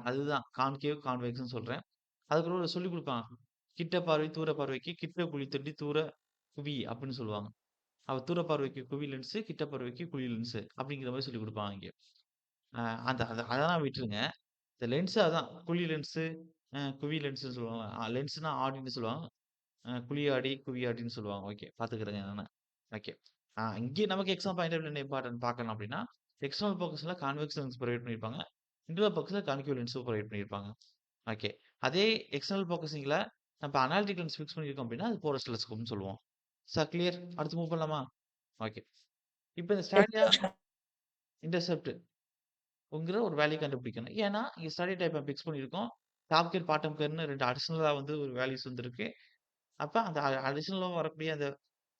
அதுதான் கான்கேவ் கான்வெக்ஸ்னு சொல்றேன். அதுக்கப்புறம் சொல்லி கொடுப்பாங்க. கிட்ட பார்வை தூர பார்வைக்கு கிட்ட குழி தண்டி தூர குவி அப்படின்னு சொல்லுவாங்க. அவ தூர பார்வைக்கு குவி லென்ஸ், கிட்ட பார்வைக்கு குழி லென்ஸ் அப்படிங்கிற மாதிரி சொல்லி கொடுப்பாங்க இங்க. அந்த அதெல்லாம் விட்டுருங்க. இந்த லென்ஸ் அதான் குழி லென்ஸ், குவி லென்ஸ்னு சொல்லுவாங்க. லென்ஸ்னா ஆடின்னு சொல்லுவாங்க. குழி ஆடி, குவி ஆடின்னு சொல்லுவாங்க. ஓகே, பாத்துக்கிறேங்க நானு. ஓகே. இங்கே நமக்கு எக்ஸாம் பாயிண்ட் ஆஃப் என்ன இம்பார்ட்டன்ட் பார்க்கணும் அப்படின்னா, எக்ஸ்டர்னல் ஃபோகஸ்ல கான்வெக்ஸ் லென்ஸ் ப்ரொவைட் பண்ணியிருப்பாங்க. இன்டர்னல் ஃபோகஸ்ல கான்கேவ் லென்ஸும் ப்ரொவைட் பண்ணியிருப்பாங்க. ஓகே. அதே எக்ஸ்டர்னல் ஃபோகஸிங்ல நம்ம அனாலிட்டிக் லென்ஸ் ஃபிக்ஸ் பண்ணியிருக்கோம் அப்படின்னா, அது போரஸ் டெலஸ்கோப்னு சொல்லுவோம். Sir clear? அடுத்து மூவ் பண்ணலாமா? ஓகே. இப்போ இந்த ஸ்டாடியா இன்டர்செப்ட் உங்கிற ஒரு வேல்யூ கண்டுபிடிக்கணும். ஏன்னா, இங்க ஸ்டடி டைப்ப ஃபிக்ஸ் பண்ணியிருக்கோம். டாப் கேர், பாட்டம் கேர்ன்னு 2 அடிஷனலா வந்து ஒரு வேல்யூஸ் வந்திருக்கு. அப்ப அந்த அடிஷனலா வரக்கூடிய அந்த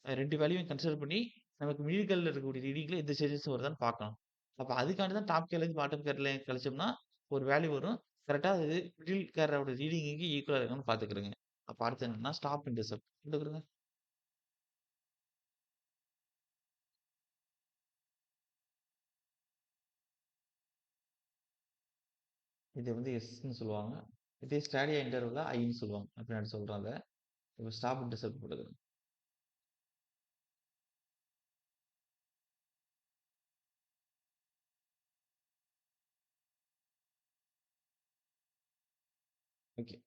2 வேல்யூவையும் கன்சிடர் பண்ணி, நமக்கு மிடில்கள்ல இருக்கக்கூடிய ரீடிங்ல எந்த சேஞ்சஸ் வருதான்னு பார்க்கணும். அப்ப அதுக்காண்டி தான் டாப் கேர்லேருந்து பாட்டம் கேர்ல கழிச்சோம்னா, ஒரு வேல்யூ வரும். கரெக்ட்டா அது மிடில் கேரோட ரீடிங்க்கு ஈக்குவலா இருக்கான்னு பார்த்துக்கிடுங்க. அப்ப அடுத்து என்னன்னா, ஸ்டாப் இன்டர்செப்ட். குடுக்குறங்க. இது வந்து எஸ்ன்னு சொல்லுவாங்க. இதே ஸ்டாடியா இன்டர்வல்ல ஐன்னு சொல்லுவாங்க. நான் பின்னாடி சொல்றேன் அத. இப்ப ஸ்டாப் இன்டர்செப்ட் போட்டுக்கிறேன். ஓகே.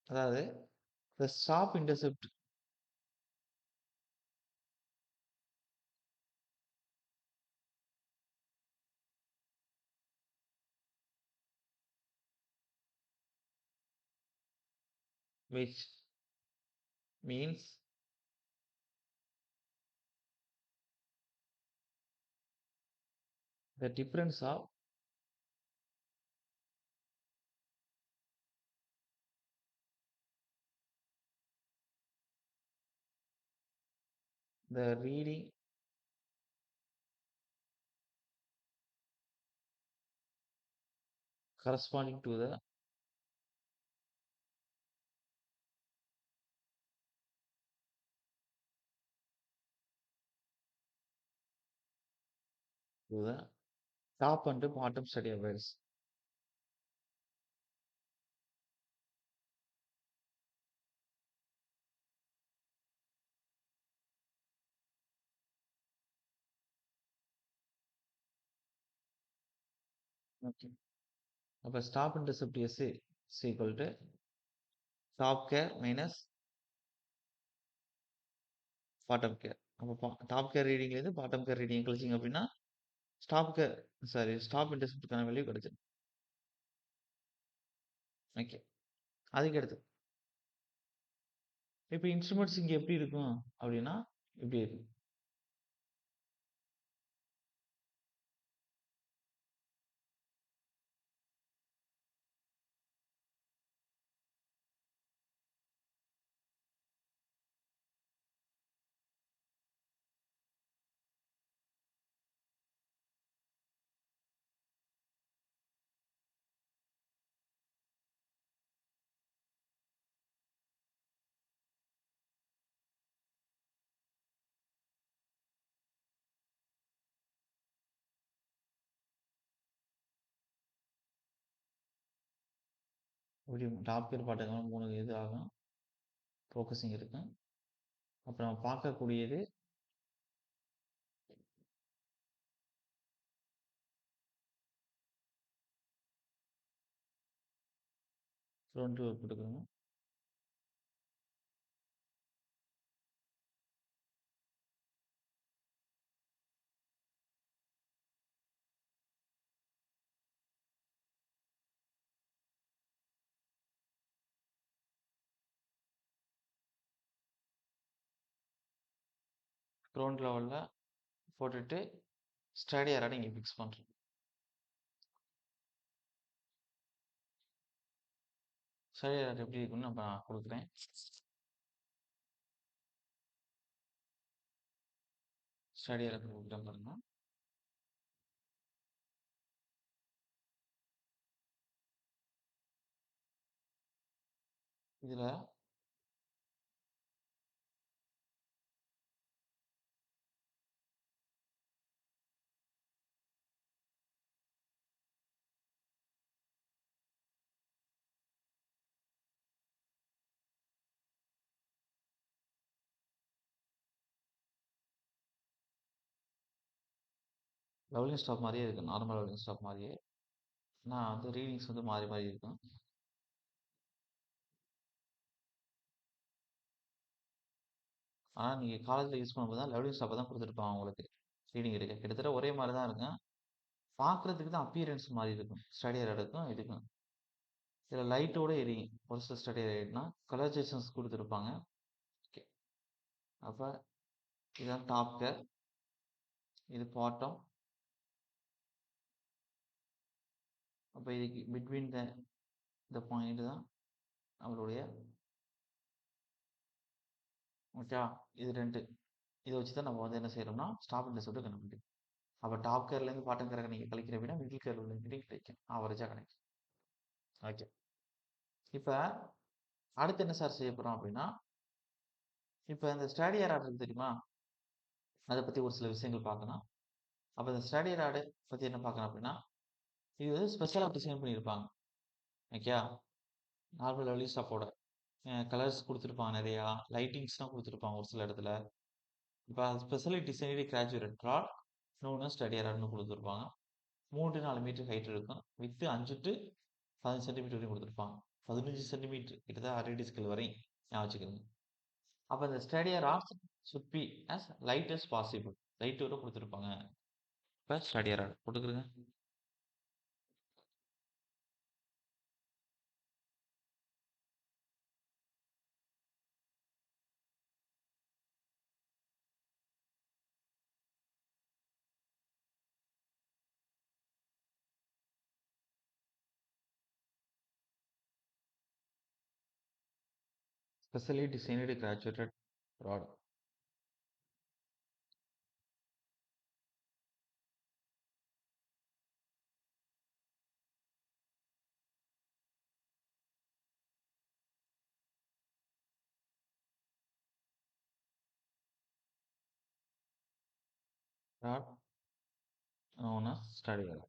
அதாவது the stop intercept which means the difference of the reading corresponding to the top and bottom study awareness. Okay. அப்ப stop intercept S is equal to top care minus bottom care. அப்ப top care readingல இருந்து bottom care reading கழிச்சீங்க அப்படின்னா stop care sorry stop interceptக்கான value கிடைச்சிடும். ஓகே. அதுக்கு அடுத்து இப்ப இன்ஸ்ட்ருமெண்ட்ஸ் இங்க எப்படி இருக்கும் அப்படின்னா, இப்படி இருக்கும். இப்படி டாப் கியர் பாட்டுங்க 3 இது ஆகும். ஃபோக்கஸிங் இருக்கும். அப்புறம் பார்க்கக்கூடியது ஃப்ரண்ட் ஒர்க் கொடுக்கணும். கிரவுண்ட் லெவல்ல போட்டுட்டு ஸ்டடி ஏராட இங்க ஃபிக்ஸ் பண்றோம். ஸ்டடி ஏராட் எப்படி இருக்குன்னு நான் கொடுக்குறேன். ஸ்டடி ஏராட் கொடுக்குறேன் பாருங்க. இதுல லெவலிங் ஸ்டாப் மாதிரியே இருக்கு. நார்மல் லெவலிங் ஸ்டாப் மாதிரியே. நான் வந்து ரீடிங்ஸ் வந்து மாறி மாறி இருக்கும். ஆனா நீங்க காலேஜ்ல யூஸ் பண்ணும்போது தான் லெவலிங் ஸ்டாப்பை தான் கொடுத்துருப்பாங்க உங்களுக்கு. ரீடிங் எடுக்க கிட்டத்தட்ட ஒரே மாதிரி தான் இருக்கும். பார்க்கறதுக்கு தான் அப்பியரன்ஸ் மாதிரி இருக்கும். ஸ்டடி ஏராடுக்கும் இதுக்கும். இதில் லைட்டோட எரியும். ஒரு சில ஸ்டடி லைட்னா கலரைசேஷன்ஸ் கொடுத்துருப்பாங்க. ஓகே. அப்போ இதுதான் டாப் கேர், இது பாட்டம். அப்போ இதுக்கு பிட்வீன் இந்த பாயிண்ட் தான் நம்மளுடைய ஓகே. இது ரெண்டு இதை வச்சு தான் நம்ம வந்து என்ன செய்யறோம்னா ஸ்டாப் அண்ட் சொல்லிட்டு கண்டுபிடிக்கும். அப்போ டாப் கேர்லேருந்து பாட்டம் கேரை நீங்கள் கழிக்கிற விட மிடில் கேர் உள்ள மீடியம் கிடைக்கும், ஆவரேஜாக கிடைக்கும். ஓகே. இப்போ அடுத்து என்ன சார் செய்ய போகிறோம் அப்படின்னா, இப்போ இந்த ஸ்டடி ஏராட் இருக்கு தெரியுமா, அதை பற்றி ஒரு சில விஷயங்கள் பார்க்கணும். அப்போ இந்த ஸ்டடி ஏராடு பற்றி என்ன பார்க்கணும் அப்படின்னா, இது வந்து ஸ்பெஷலாக டிசைன் பண்ணியிருப்பாங்க. ஓகே. நார்மல் லெவலிங் ஸ்டாப்போட கலர்ஸ் கொடுத்துருப்பாங்க, நிறையா லைட்டிங்ஸ்லாம் கொடுத்துருப்பாங்க ஒரு சில இடத்துல. இப்போ ஸ்பெஷலி டிசைனடி கிராஜுவேட் ராட் இன்னொன்று ஸ்டடி ஏராட்னு கொடுத்துருப்பாங்க. 3-4 மீட்டர் ஹைட் இருக்கும். வித்து 5 to 15 சென்டிமீட்டர் வரையும் கொடுத்துருப்பாங்க. 15 சென்டிமீட்டர் கிட்டத்தட்ட 1/2 ஸ்கேல் வரையும் ஞாபகம் வச்சுக்கோங்க. அப்போ இந்த stadia rod should be as light as possible. லைட்டோட கொடுத்துருப்பாங்க. இப்போ ஸ்டடி ஏராட் போட்டுக்கிறேங்க. Specially designed graduated rod. Rod known as stadia rod.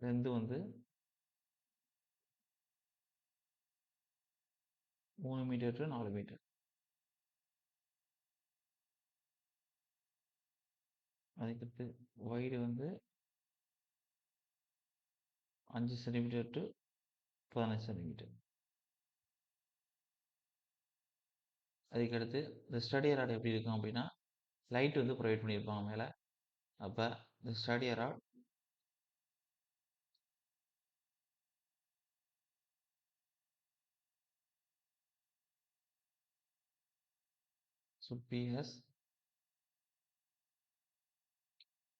Length வந்து 3 மீட்டர் to 4 மீட்டர். அதுக்கடுத்து வைடு வந்து 5 சென்டிமீட்டர் to 15 சென்டிமீட்டர். அதுக்கடுத்து இந்த ஸ்டடி ஏராட் எப்படி இருக்கும் அப்படின்னா, லைட் வந்து ப்ரொவைட் பண்ணியிருப்பாங்க மேலே. அப்போ இந்த stadia rod should be as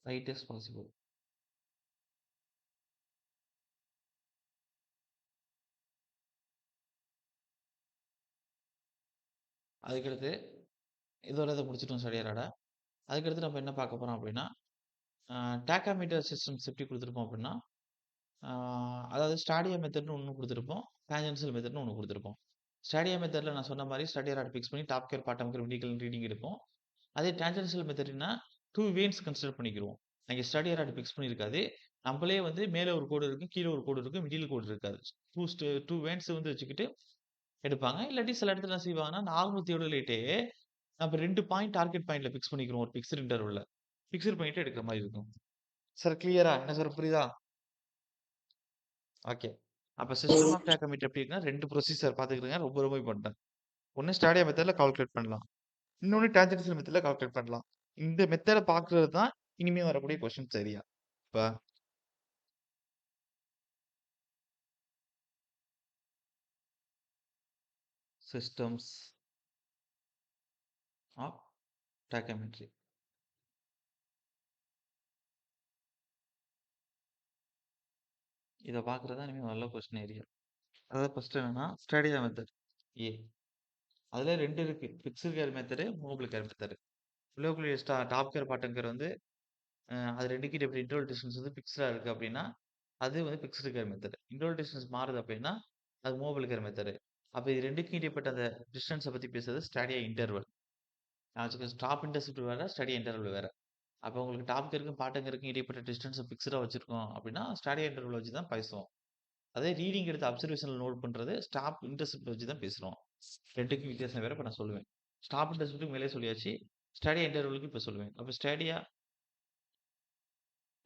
light as possible. அதுக்கடுத்து இதோட இதை முடிச்சிட்டோம் ஸ்டடி ராடை. அதுக்கடுத்து நம்ம என்ன பார்க்க போகிறோம் அப்படின்னா டேக்காமீட்டர் சிஸ்டம்ஸ் எப்படி கொடுத்துருப்போம் அப்படின்னா அதாவது ஸ்டாடியா மெத்தட்னு ஒன்று கொடுத்துருப்போம், டேஞ்சென்ஷியல் மெத்தட்னு ஒன்று கொடுத்துருப்போம். ஸ்டாடியா மெத்தடில் நான் சொன்ன மாதிரி ஸ்டடி ராட் ஃபிக்ஸ் பண்ணி top hair bottom hair vertical reading எடுப்போம். அதே டேஞ்சென்ஷியல் மெத்தட்னா 2 வெயின்ஸ் கன்சிடர் பண்ணிக்கிருவோம். அங்கே ஸ்டடி ராட் ஃபிக்ஸ் பண்ணியிருக்காது. நம்மளே வந்து மேலே ஒரு கோடு இருக்கும், கீழே ஒரு கோடு இருக்கும், மிடில் கோடு இருக்காது. 2 வெயின்ஸ் வந்து வச்சுக்கிட்டு எடுப்பாங்க. இல்லாட்டி சில இடத்துல என்ன செய்வாங்கன்னா நார்மல் தியோடலைட்டே நம்ம 2 பாயிண்ட் டார்கெட் பாயிண்ட்ல ஃபிக்ஸ் பண்ணிக்கிறோம் ஒரு ஃபிக்ஸ்டு இன்டர்வல்ல. ஃபிக்ஸ்டு பண்ணிட்டு எடுக்கிற மாதிரி இருக்கும். சார் கிளியரா? என்ன சார் புரியுதா? ஓகே. அப்ப சிஸ்டம் ஆஃப் டேக்கோமீட்டர் எப்படி இருக்குன்னா 2 ப்ரொசீஜர் பார்த்துக்கிடுங்க. ரொம்ப ரொம்ப இம்பார்ட்டன்ட். ஒண்ணு ஸ்டாடியா மெத்தட்ல கால்குலேட் பண்ணலாம். இன்னொன்னு டான்ஜென்ஷியல் மெத்தட்ல கால்குலேட் பண்ணலாம். இந்த மெத்தட பார்க்கிறது தான் இனிமே வரக்கூடிய கொஸ்டின்ஸ் ஏரியா. இப்ப சிஸ்டம்ஸ் ஆஃப் டேக்கோமெட்ரி. இத பார்க்கிறது தான் இனிமே நல்ல கொஸ்டின் ஏரியா. அதாவது ஃபர்ஸ்ட் என்னன்னா ஸ்டாடியா மெத்தட் ஏ. அதுல 2 இருக்கு. Fixed care method, movable care method. உள்ளுக்குள்ள டாப் கேர் பாட்டம் கேர் வந்து அது 2க்கும் இடைப்பட்ட இன்டர்வல் டிஸ்டன்ஸ் வந்து ஃபிக்ஸ்டா இருக்கு அப்படின்னா அது வந்து fixed care method. Interval distance மாறுது அப்படின்னா அது மூவபிள் கேர் மெத்தட். அப்ப இது 2க்கும் இடைப்பட்ட அந்த டிஸ்டன்ஸை பத்தி பேசுறது ஸ்டாடியா இன்டர்வல். டாப் இன்டர்செப்ட் வேற, ஸ்டாடியா இன்டர்வல் வேற. அப்போ உங்களுக்கு டாப் கேருக்கும் பாட்டம் கேருக்கும் இடைப்பட்ட டிஸ்டன்ஸை ஃபிக்ஸ்டா வச்சிருக்கோம் அப்படின்னா ஸ்டாடியா இன்டர்வல் வச்சு தான் பேசுவோம். அதே ரீடிங் எடுத்து அப்சர்வேஷனில் நோட் பண்றது ஸ்டாப் இன்டர்செப்ட் வச்சு தான் பேசுறோம். 2க்கும் வித்தியாசம் வேற இப்ப நான் சொல்லுவேன். ஸ்டாப் இன்டர்செப்ட்டுக்கு மேலே சொல்லியாச்சு. ஸ்டாடியா இன்டர்வலுக்கு இப்ப சொல்லுவேன். அப்ப ஸ்டாடியா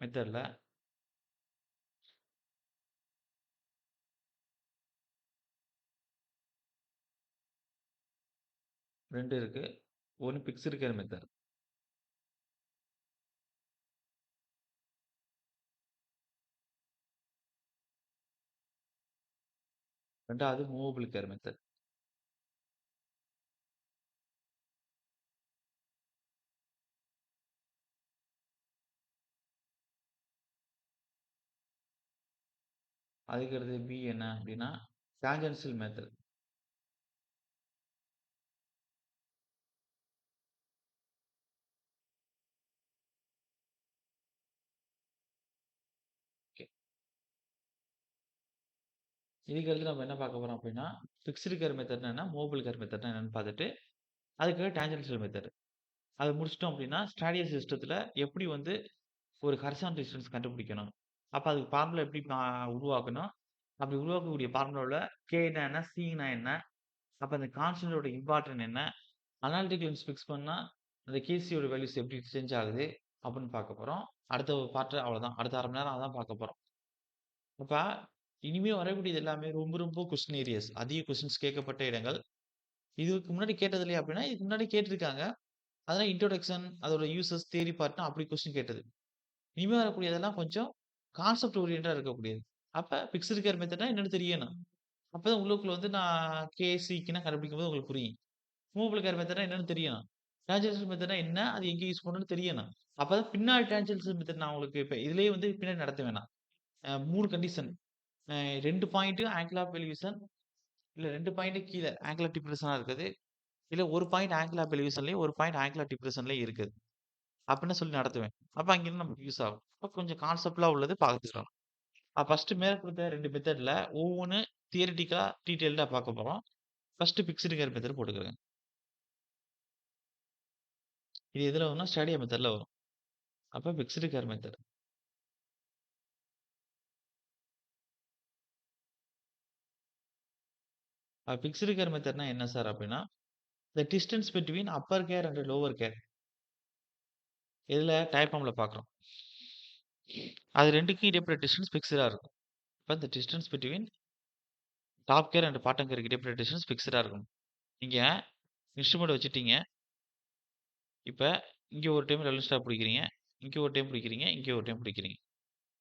மெத்தட்ல 2 இருக்கு. ஒன்னு ஃபிக்ஸ்டு கேர் மெத்தட். 2வது மூவபிள் கேர் மெத்தட். அதுக்கடுத்து பி என்ன அப்படின்னா டான்ஜென்ஷியல் மெத்தட். ஓகே. இதுக்கு அடுத்து நம்ம என்ன பார்க்க போறோம் அப்படின்னா ஃபிக்ஸ்டு கேர் மெத்தட்னா என்ன, மூவபிள் கேர் மெத்தட்னா என்னன்னு பார்த்துட்டு அதுக்கு டான்ஜென்ஷியல் மெத்தட். அதை முடிச்சிட்டோம் அப்படின்னா ஸ்டாடியா சிஸ்டத்துல எப்படி வந்து ஒரு ஹரிசாண்டல் டிஸ்டன்ஸ் கண்டுபிடிக்கணும். அப்ப அதுக்கு ஃபார்முலா எப்படி உருவாக்கணும். அப்படி உருவாக்கக்கூடிய ஃபார்முலாவில் கேனா என்ன, சினா என்ன, அப்ப அந்த கான்ஸ்டன்டோட இம்பார்ட்டன்ட் என்ன, அனாலிட்டிக் லிமிட்ஸ் ஃபிக்ஸ் பண்ணா அந்த கேசியோட வேல்யூஸ் எப்படி சேஞ்ச் ஆகுது அப்படின்னு பார்க்க போறோம். அடுத்த பார்ட் அவ்வளவுதான். அடுத்த 1/2 மணி நேரம் அதான் பார்க்க போறோம். அப்ப இனிமே வரக்கூடியது எல்லாமே ரொம்ப ரொம்ப கொஸ்டின் ஏரியாஸ், அதிக கொஸ்டின்ஸ் கேட்கப்பட்ட இடங்கள். இதுக்கு முன்னாடி கேட்டது இல்லையா அப்படின்னா இதுக்கு முன்னாடி கேட்டிருக்காங்க. அதெல்லாம் இன்ட்ரோடக்ஷன், அதோட யூசஸ், தியரி பார்ட்னா அப்படி கொஸ்டின் கேட்டது. இனிமே வரக்கூடியதெல்லாம் கொஞ்சம் கான்செப்ட் ஓரியன்டா இருக்கக்கூடியது. அப்ப பிக்ஸ்டு கேர் மெத்தட்னா என்னன்னு தெரியணும். அப்பதான் உள்ளுக்குள்ள வந்து நான் கேசிக்குன்னா கண்டுபிடிக்கும்போது உங்களுக்கு புரியும். மூவபிள் கேர் மெத்தட்னா என்னன்னு தெரியணும். டான்ஜென்ஷியல் மெத்தட்னா என்ன, அது எங்க யூஸ் பண்ணணும்னு தெரியணும். அப்பதான் பின்னாடி டான்ஜென்ஷியல் மெத்தட் நான் உங்களுக்கு இப்ப இதுலயே வந்து பின்னாடி நடத்த வேணாம். 3 condition. 2 point angle of elevation, இல்ல 2 பாயிண்ட் கீழ ஆங்கிள் ஆஃப் டிப்ரஷனா இருக்குது. இல்ல 1 பாயிண்ட் ஆங்கிள் ஆஃப் எலிவேஷன்லயும் 1 பாயிண்ட் ஆங்கிள் ஆஃப் டிப்ரஷன்லயும் இருக்குது. அப்படின்னு சொல்லி நடத்துவேன். அப்ப அங்கிருந்து நமக்கு யூஸ் ஆகும். அப்ப கொஞ்சம் கான்செப்ட்லாம் உள்ளது பார்த்துக்கலாம். ஃபர்ஸ்ட் மேல கொடுத்த 2 மெத்தட்ல ஒவ்வொன்னு தியரிட்டிக்கலா டீடைல்டா பார்க்க போறோம். ஃபர்ஸ்ட் பிக்ஸ்டு கேர் மெத்தட் போட்டுக்கிறேங்க. இது எதுல வரும்னா ஸ்டாடியா மெத்தட்ல வரும். அப்ப fixed care method. Fixed hair மெத்தட்னா என்ன சார் அப்படின்னா the distance between upper hair and lower hair. இதுல டயப்ராம்ல பார்க்குறோம். அது 2க்கும் இடைப்பட்ட டிஸ்டன்ஸ் ஃபிக்ஸ்டா இருக்கும். அப்ப இந்த distance between top hair and bottom கேருக்கு இடைப்பட்ட டிஸ்டன்ஸ் ஃபிக்ஸ்டா இருக்கும். நீங்க இன்ஸ்ட்ருமெண்ட் வச்சுட்டீங்க. இப்ப இங்க ஒரு டைம் லெவல் ஸ்டாப் பிடிக்கிறீங்க. இங்க ஒரு டைம் பிடிக்கிறீங்க. இங்க ஒரு டைம் பிடிக்கிறீங்க.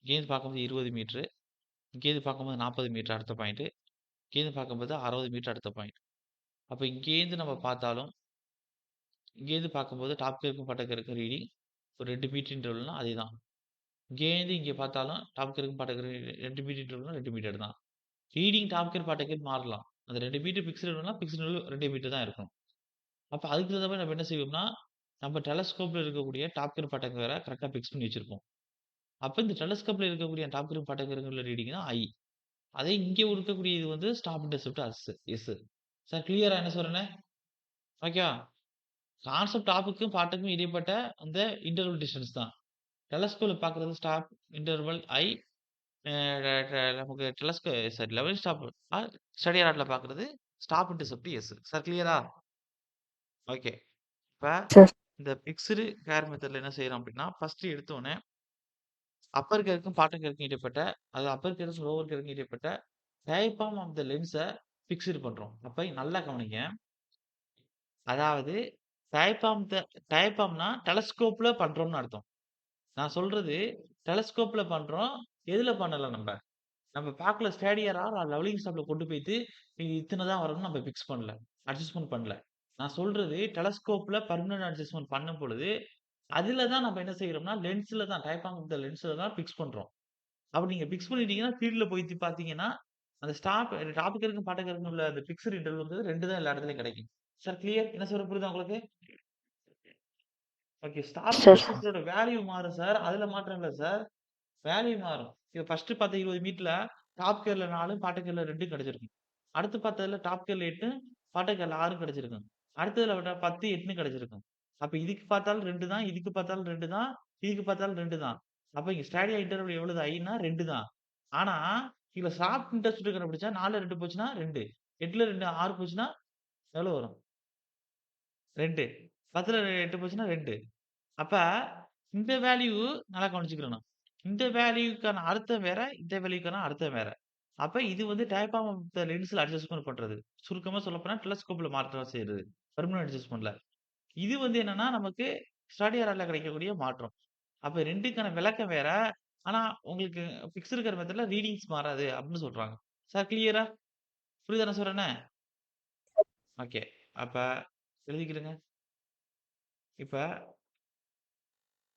இங்கேருந்து பார்க்கும்போது 20 மீட்டரு. இங்கேருந்து பார்க்கும்போது 40 மீட்டர் அடுத்த பாயிண்ட். இங்கேருந்து பார்க்கும்போது 60 மீட்டர் அடுத்த பாயிண்ட். அப்ப இங்கேருந்து நம்ம பார்த்தாலும், இங்கேருந்து பார்க்கும்போது டாப் கியருக்கும் பாட்டம் கியருக்கும் ரீடிங் ஒரு 2 மீட்டர் இன்டர்வல்னா அதேதான். இங்கேருந்து இங்க பார்த்தாலும் டாப் கியருக்கும் பாட்டம் கியருக்கும் 2 மீட்டர் இன்டர்வல்னா 2 மீட்டர் தான். Reading top gear bottom gear மாறலாம். அந்த 2 மீட்டர் ஃபிக்ஸ்டுனா ஃபிக்ஸ்டு 2 மீட்டர் தான் இருக்கும். அப்ப அதுக்கு தகுந்த மாரி நம்ம என்ன செய்வோம்னா, நம்ம டெலஸ்கோப்ல இருக்கக்கூடிய டாப் கியர் பாட்டம் கியர கரெக்ட்டா ஃபிக்ஸ் பண்ணி வச்சிருப்போம். அப்ப இந்த டெலஸ்கோப்ல இருக்கக்கூடிய டாப் கியர் பாட்டம் கியருக்குள்ள ரீடிங் தான் I. அதே இங்க இருக்கக்கூடிய இது வந்து ஸ்டாப் இன்டர்செப்ட் எஸ். சார் கிளியரா என்ன சொல்றேன்னு? ஓகேவா? கான்செப்ட் டாப்புக்கும் பாட்டுக்கும் இடைப்பட்ட அந்த இன்டர்வல் டிஸ்டன்ஸ் தான். டெலஸ்கோப்ல பார்க்குறது ஸ்டாப் இன்டர்வல் I. அ ட ட நமக்கு சாரி லெவல் ஸ்டாப் ஸ்டடி அலாட்ல பார்க்குறது ஸ்டாப் இன்டர்செப்ட் எஸ். சார் கிளியரா? ஓகே. இப்ப சார். இந்த பிக்ஸ்டு கேர் மெத்தட்ல என்ன செய்றோம் அப்டின்னா, ஃபர்ஸ்ட் எடுத்தோனே அப்பர் கேருக்கும் பாட்டம் கேருக்கும் இடைப்பட்ட, அதாவது அப்பர் கேருக்கும் லோவர் கேருக்கும் இடைப்பட்ட டயாஃப்ராம் ஆஃப் த லென்ஸ ஃபிக்ஸ்டு பண்றோம். அப்ப நல்லா கவனிங்க. அதாவது டயாஃப்ராம்னா டெலஸ்கோப்ல பண்றோம்னு அர்த்தம். நான் சொல்றது டெலஸ்கோப்ல பண்றோம். எதுல பண்ணல நம்ப? நம்ம பார்க்கல ஸ்டேடியரா லெவலிங் ஸ்டாப்ல கொண்டு போயிட்டு, இது இத்தன தான் வரும்னு நம்ம ஃபிக்ஸ் பண்ணல. அட்ஜஸ்ட்மென்ட் பண்ணல. நான் சொல்றது டெலஸ்கோப்ல பெர்மனன்ட் அட்ஜஸ்ட்மென்ட் பண்ணும் பொழுது, அதுல தான் நம்ம என்ன செய்றோம்னா, லென்ஸ்ல தான் டயாஃப்ராம் ஆஃப் த லென்ஸ்ல தான் ஃபிக்ஸ் பண்றோம். அப்படி நீங்க ஃபிக்ஸ் பண்ணிட்டீங்கன்னா, ஃபீல்ட்ல போய் பார்த்தீங்கன்னா, அந்த டாபிக் இருக்கும், பாட்டுக்கு இருக்கும் உள்ள அந்த ஃபிக்ஸ்ட் இன்டர்வல் வந்து 2 தான் எல்லா இடத்துலயும் கிடைக்கும். Sir clear? என்ன சொல்றேன் புரியுதா உங்களுக்கு? ஓகே. Staff sir. இன்டர்செப்ட்டோட வேல்யூ மாறும் சார். அதுல மாற்றம் இல்ல சார். வேல்யூ மாறும். இப்ப ஃபர்ஸ்ட் பார்த்த 20 மீட்டர்ல டாப் கியர்ல 4, பாட்டம் கியர்ல 2 கிடைச்சிருக்கும். அடுத்து பார்த்ததுல டாப் கியர்ல 8, பாட்டம் கியர்ல 6 கிடைச்சிருக்கும். அடுத்ததுல விட்டா 10, 8ன்னு கிடைச்சிருக்கும். அப்ப இதுக்கு பார்த்தாலும் 2 தான், இதுக்கு பார்த்தாலும் 2 தான், இதுக்கு பார்த்தாலும் 2 தான். அப்ப இங்க ஸ்டேடியா இன்டர்வல் எவ்வளவு ஐன்னா 2 தான். ஆனா, இதுல ஸ்டாப் இன்டர்செப்ட் கண்டுபிடிச்சா 4ல 2 போச்சுன்னா 2. 8ல 2 6 போச்சுன்னா எவ்வளவு வரும்? 2. 10ல 8 போச்சுன்னா 2. அப்ப இந்த வேல்யூ நல்லா கவனிச்சுக்கிறணும். இந்த வேல்யூக்கான அர்த்தம் வேற, இந்த வேல்யூக்கான அர்த்தம் வேற. அப்ப இது வந்து டயாஃப்ராம் ஆஃப் த லென்ஸ்ல அட்ஜஸ்ட்மென்ட் பண்றது. சுருக்கமா சொல்லப்போனா டெலஸ்கோப்ல மாற்றம் செய்றது. பெர்மனன்ட் அட்ஜஸ்ட்மென்ட்ல. இது வந்து என்னன்னா, நமக்கு ஸ்டடி ஹார்ல கிடைக்கக்கூடிய மாற்றம். அப்ப 2க்கான விளக்கம் வேற. ஆனா, உங்களுக்கு பிக்ஸ்டு இருக்கிற மெத்தட்ல ரீடிங்ஸ் மாறாது அப்படின்னு சொல்றாங்க. சார் கிளியரா? புரியுதா நான் சொல்றேன்னு? ஓகே. அப்ப எழுதிக்கிடுங்க. இப்ப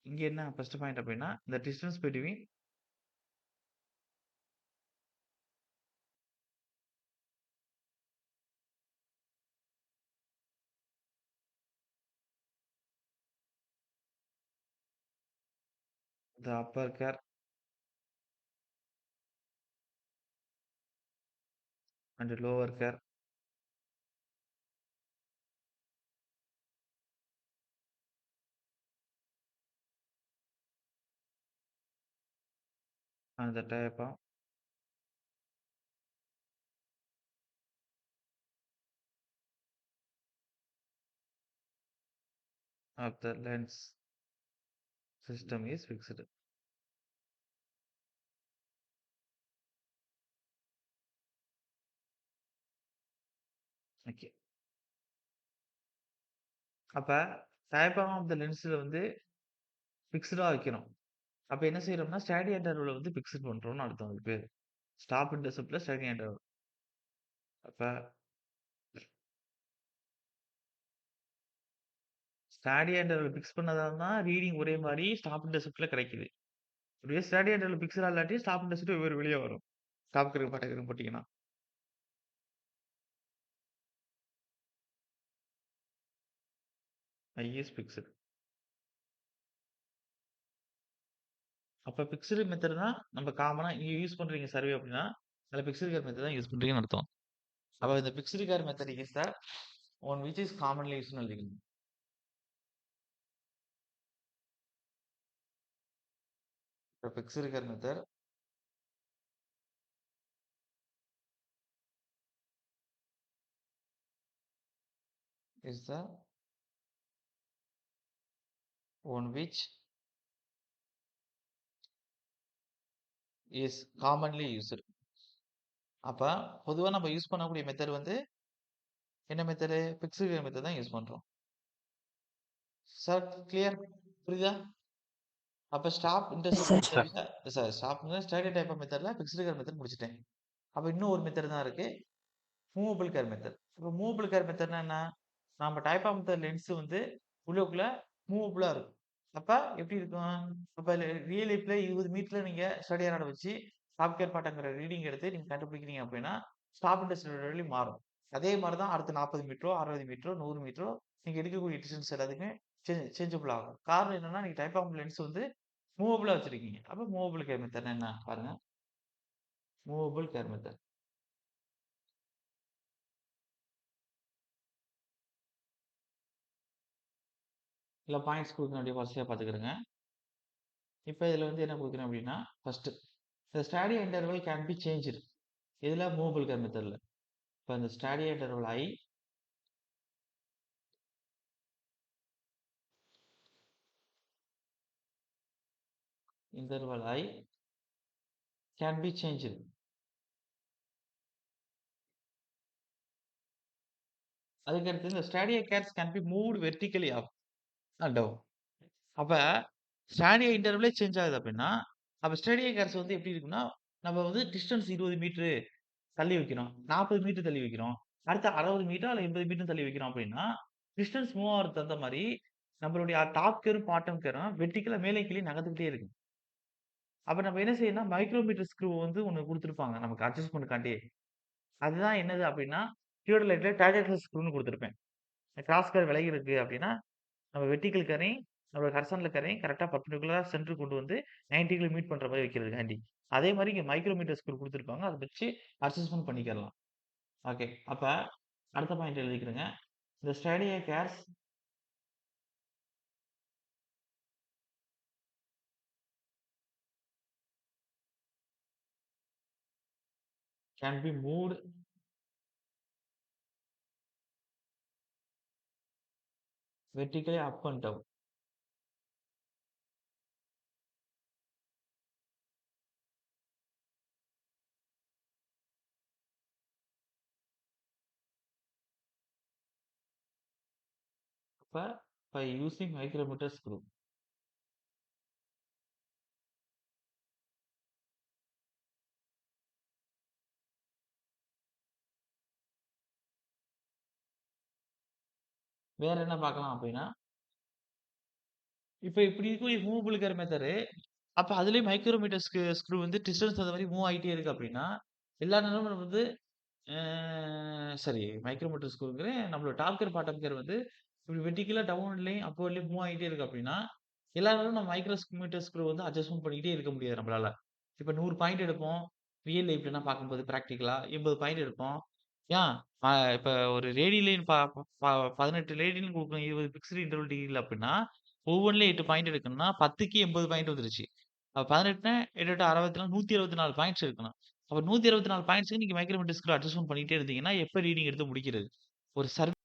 இங்க என்ன ஃபர்ஸ்ட் பாயிண்ட் அப்படின்னா, the distance between the upper curve and lower curve and the diaphragm of the lens system is fixed. Okay. அப்ப diaphragm of the lensல வந்து ஃபிக்ஸ்டா வைக்கிறோம். அப்ப என்ன செய்றோம்னா, ஸ்டடி இன்டர்வல வந்து ஃபிக்ஸ்ட் பண்றோம்னு அர்த்தம் அதுக்கு பேரு. ஸ்டாப் இன்டர்செப்ட்ல ஸ்டடி இன்டர்வல். அப்ப ஸ்டடி இன்டர்வல் ஃபிக்ஸ் பண்ணதால தான் ரீடிங் ஒரே மாரி ஸ்டாப் இன்டர்செப்ட்ல கிடைக்குது. இதுவே ஸ்டடி இன்டர்வல் ஃபிக்ஸ்டா இல்லாட்டி ஸ்டாப் இன்டர்செப்ட் வெவ்வேறு வெளிய வரும். டாப் கியர், பாட்டம் கியர் போட்டீங்கன்னா. I is fixed. அப்ப பிக்ஸ்டு மெத்தட் தான் நம்ம காமனா நீங்க யூஸ் பண்றீங்க சர்வே அப்படின்னா, அதுல பிக்ஸ்டு கேர் மெத்தட் தான் யூஸ் பண்றீங்கன்னு அர்த்தம். அப்ப இந்த fixed care method is the one which is commonly யூஸ்ட்னு எழுதிக்கணும். இப்ப fixed care method is the one which is commonly used. அப்ப பொதுவா நம்ம யூஸ் பண்ணக்கூடிய மெத்தட் வந்து என்ன மெத்தடு? பிக்ஸ்டு கேர் மெத்தட் தான் யூஸ் பண்றோம். Sir clear? புரியுதா? அப்ப stop Yes, intercept sir. Sir மெத்தட்ல சார் ஸ்டாப்ங்க ஸ்டாடிக் டைப் ஆஃப் மெத்தட்ல ஃபிக்ஸ்டு கேர் மெத்தட் முடிச்சுட்டேன். அப்ப இன்னும் ஒரு மெத்தட் தான் இருக்கு. Movable care method. இப்ப மூவபிள் கேர் மெத்தட்னா என்ன? நம்ம டைப் ஆஃப் மெத்தட் லென்ஸ் வந்து உள்ளுக்குள்ள மூவபிளா இருக்கும். அப்ப எப்படி இருக்கும்? அப்ப ரியல் லைஃப்ல 20 மீட்டர்ல நீங்க ஸ்டடி அராட வச்சு ஸ்டாப் கேர் பாட்டங்கிற ரீடிங் எடுத்து நீங்க கண்டுபிடிக்கிறீங்க அப்படின்னா, ஸ்டாப் இன்டர்செப்ட் வேல்யூ மாறும். அதே மாரி தான் அடுத்து 40 மீட்டரோ, 60 மீட்டரோ, 100 மீட்டரோ நீங்க எடுக்கக்கூடிய டிஸ்டன்ஸ் எல்லாத்துக்குமே சேஞ்சபிள் ஆகும். காரணம் என்னன்னா, நீங்க டைப் ஆஃப் லென்ஸ் வந்து மூவபிளா வச்சிருக்கீங்க. அப்ப மூவபிள் கேர் மெத்தட்னா என்ன? பாருங்க. Movable care method. இல்ல பாயிண்ட்ஸ் குடுக்குறேன் அப்படியே வரிசையா பார்த்துக்கிடுங்க. இப்ப இதுல வந்து என்ன குடுக்குறேன் அப்படின்னா, first the stadia interval can be changed. இதுல மூவபிள் கேர் மெத்தட்ல. இப்ப இந்த stadia interval I can be changed. அதுக்கடுத்து இந்த stadia cars can be moved vertically up and down. அப்ப ஸ்டாடியா இன்டர்வலே சேஞ்ச் ஆகுது அப்படின்னா, அப்ப ஸ்டாடியா கேர்ஸ் வந்து எப்படி இருக்குன்னா, நம்ம வந்து டிஸ்டன்ஸ் 20 மீட்டரு தள்ளி வைக்கிறோம். 40 மீட்டர் தள்ளி வைக்கிறோம். அடுத்து 60 மீட்டர் அல்ல 80 மீட்டர் தள்ளி வைக்கிறோம் அப்படின்னா, டிஸ்டன்ஸ் மூவ் ஆகுறதுக்கு தகுந்த மாரி, நம்மளுடைய டாப் கேரும், பாட்டம் கேரும் வெர்டிகலா மேலேயும் கீழயும் நகர்ந்துகிட்டே இருக்கு. அப்ப நம்ம என்ன செய்யணும்னா, மைக்ரோமீட்டர் ஸ்க்ரூ வந்து ஒண்ணு குடுத்திருப்பாங்க நமக்கு அட்ஜஸ்ட்மென்ட்க்காண்டி. அதுதான் என்னது அப்படின்னா, தியோடலைட்ல டான்ஜென்ஷியல் ஸ்க்ரூன்னு குடுத்திருப்பேன். கிராஸ் கேர் விலகி இருக்கு அப்படின்னா, நம்ம வெர்டிகல் கர்ரையும், நம்மளோட ஹாரிசான்டல் கர்ரையும் கரெக்ட்டா பெர்பெண்டிகுலரா சென்டருக்கு கொண்டு வந்து 90ல மீட் பண்ற மாரி வைக்கிறதுக்காண்டி. அதே மாரி இங்க மைக்ரோமீட்டர் ஸ்க்ரூ குடுத்திருப்பாங்க. அத வச்சு அட்ஜஸ்ட்மென்ட் பண்ணிக்கிறலாம். ஓகே. அப்ப அடுத்த point எழுதிக்கிறேங்க. The stadia cars can be moved vertically up and down. அப்ப by using micrometer screw. வேற என்ன பார்க்கலாம் அப்படின்னா, இப்ப இப்படி இருக்கும் மூவபிள் கேர் மெத்தடு. அப்ப அதிலேயும் மைக்ரோமீட்டர் ஸ்க்ரூ வந்து டிஸ்டன்ஸ் அந்த மாரி மூவ் ஆயிட்டே இருக்கு அப்படின்னா, எல்லா நேரமும் நம்ம வந்து அ சாரி மைக்ரோமீட்டர் ஸ்க்ரூங்கிறேன். நம்மளோட டாப் கியர், பாட்டம் கியர் வந்து இப்படி வெர்டிகலா டவுன்லயும், அப்வர்ட்லயும் மூவ் ஆயிட்டே இருக்கு அப்படின்னா, எல்லா நேரமும் நம்ம மீட்டர் ஸ்க்ரூ வந்து அட்ஜஸ்ட்மென்ட் பண்ணிக்கிட்டே இருக்க முடியாது நம்மளால. இப்ப 100 பாயிண்ட் எடுப்போம். ரியல் லைஃப்லலாம் பார்க்கும்போது பிராக்டிகலா 80 பாயிண்ட் எடுப்போம். ஏன் இப்ப ஒரு ரேடியன்லயும் ப ப 18 ரேடியன் குடுக்கும் 20 பிக்ஸ்டு இன்டர்வல் டிகிரில அப்படின்னா, ஒவ்வொன்லயும் 8 பாயிண்ட் எடுக்கணும்னா 10க்கு 80 பாயிண்ட் வந்துருச்சு. அப்ப 18 8 8 64 124 பாயிண்ட்ஸ் எடுக்கணும். அப்ப 124 பாயிண்ட்ஸ்க்கு நீங்க மைக்ரோமீட்டர் ஸ்க்ரூ அட்ஜஸ்ட்மென்ட் பண்ணிட்டே இருந்தீங்கன்னா, எப்ப ரீடிங் எடுத்து முடிக்கிறது? ஒரு சர்வே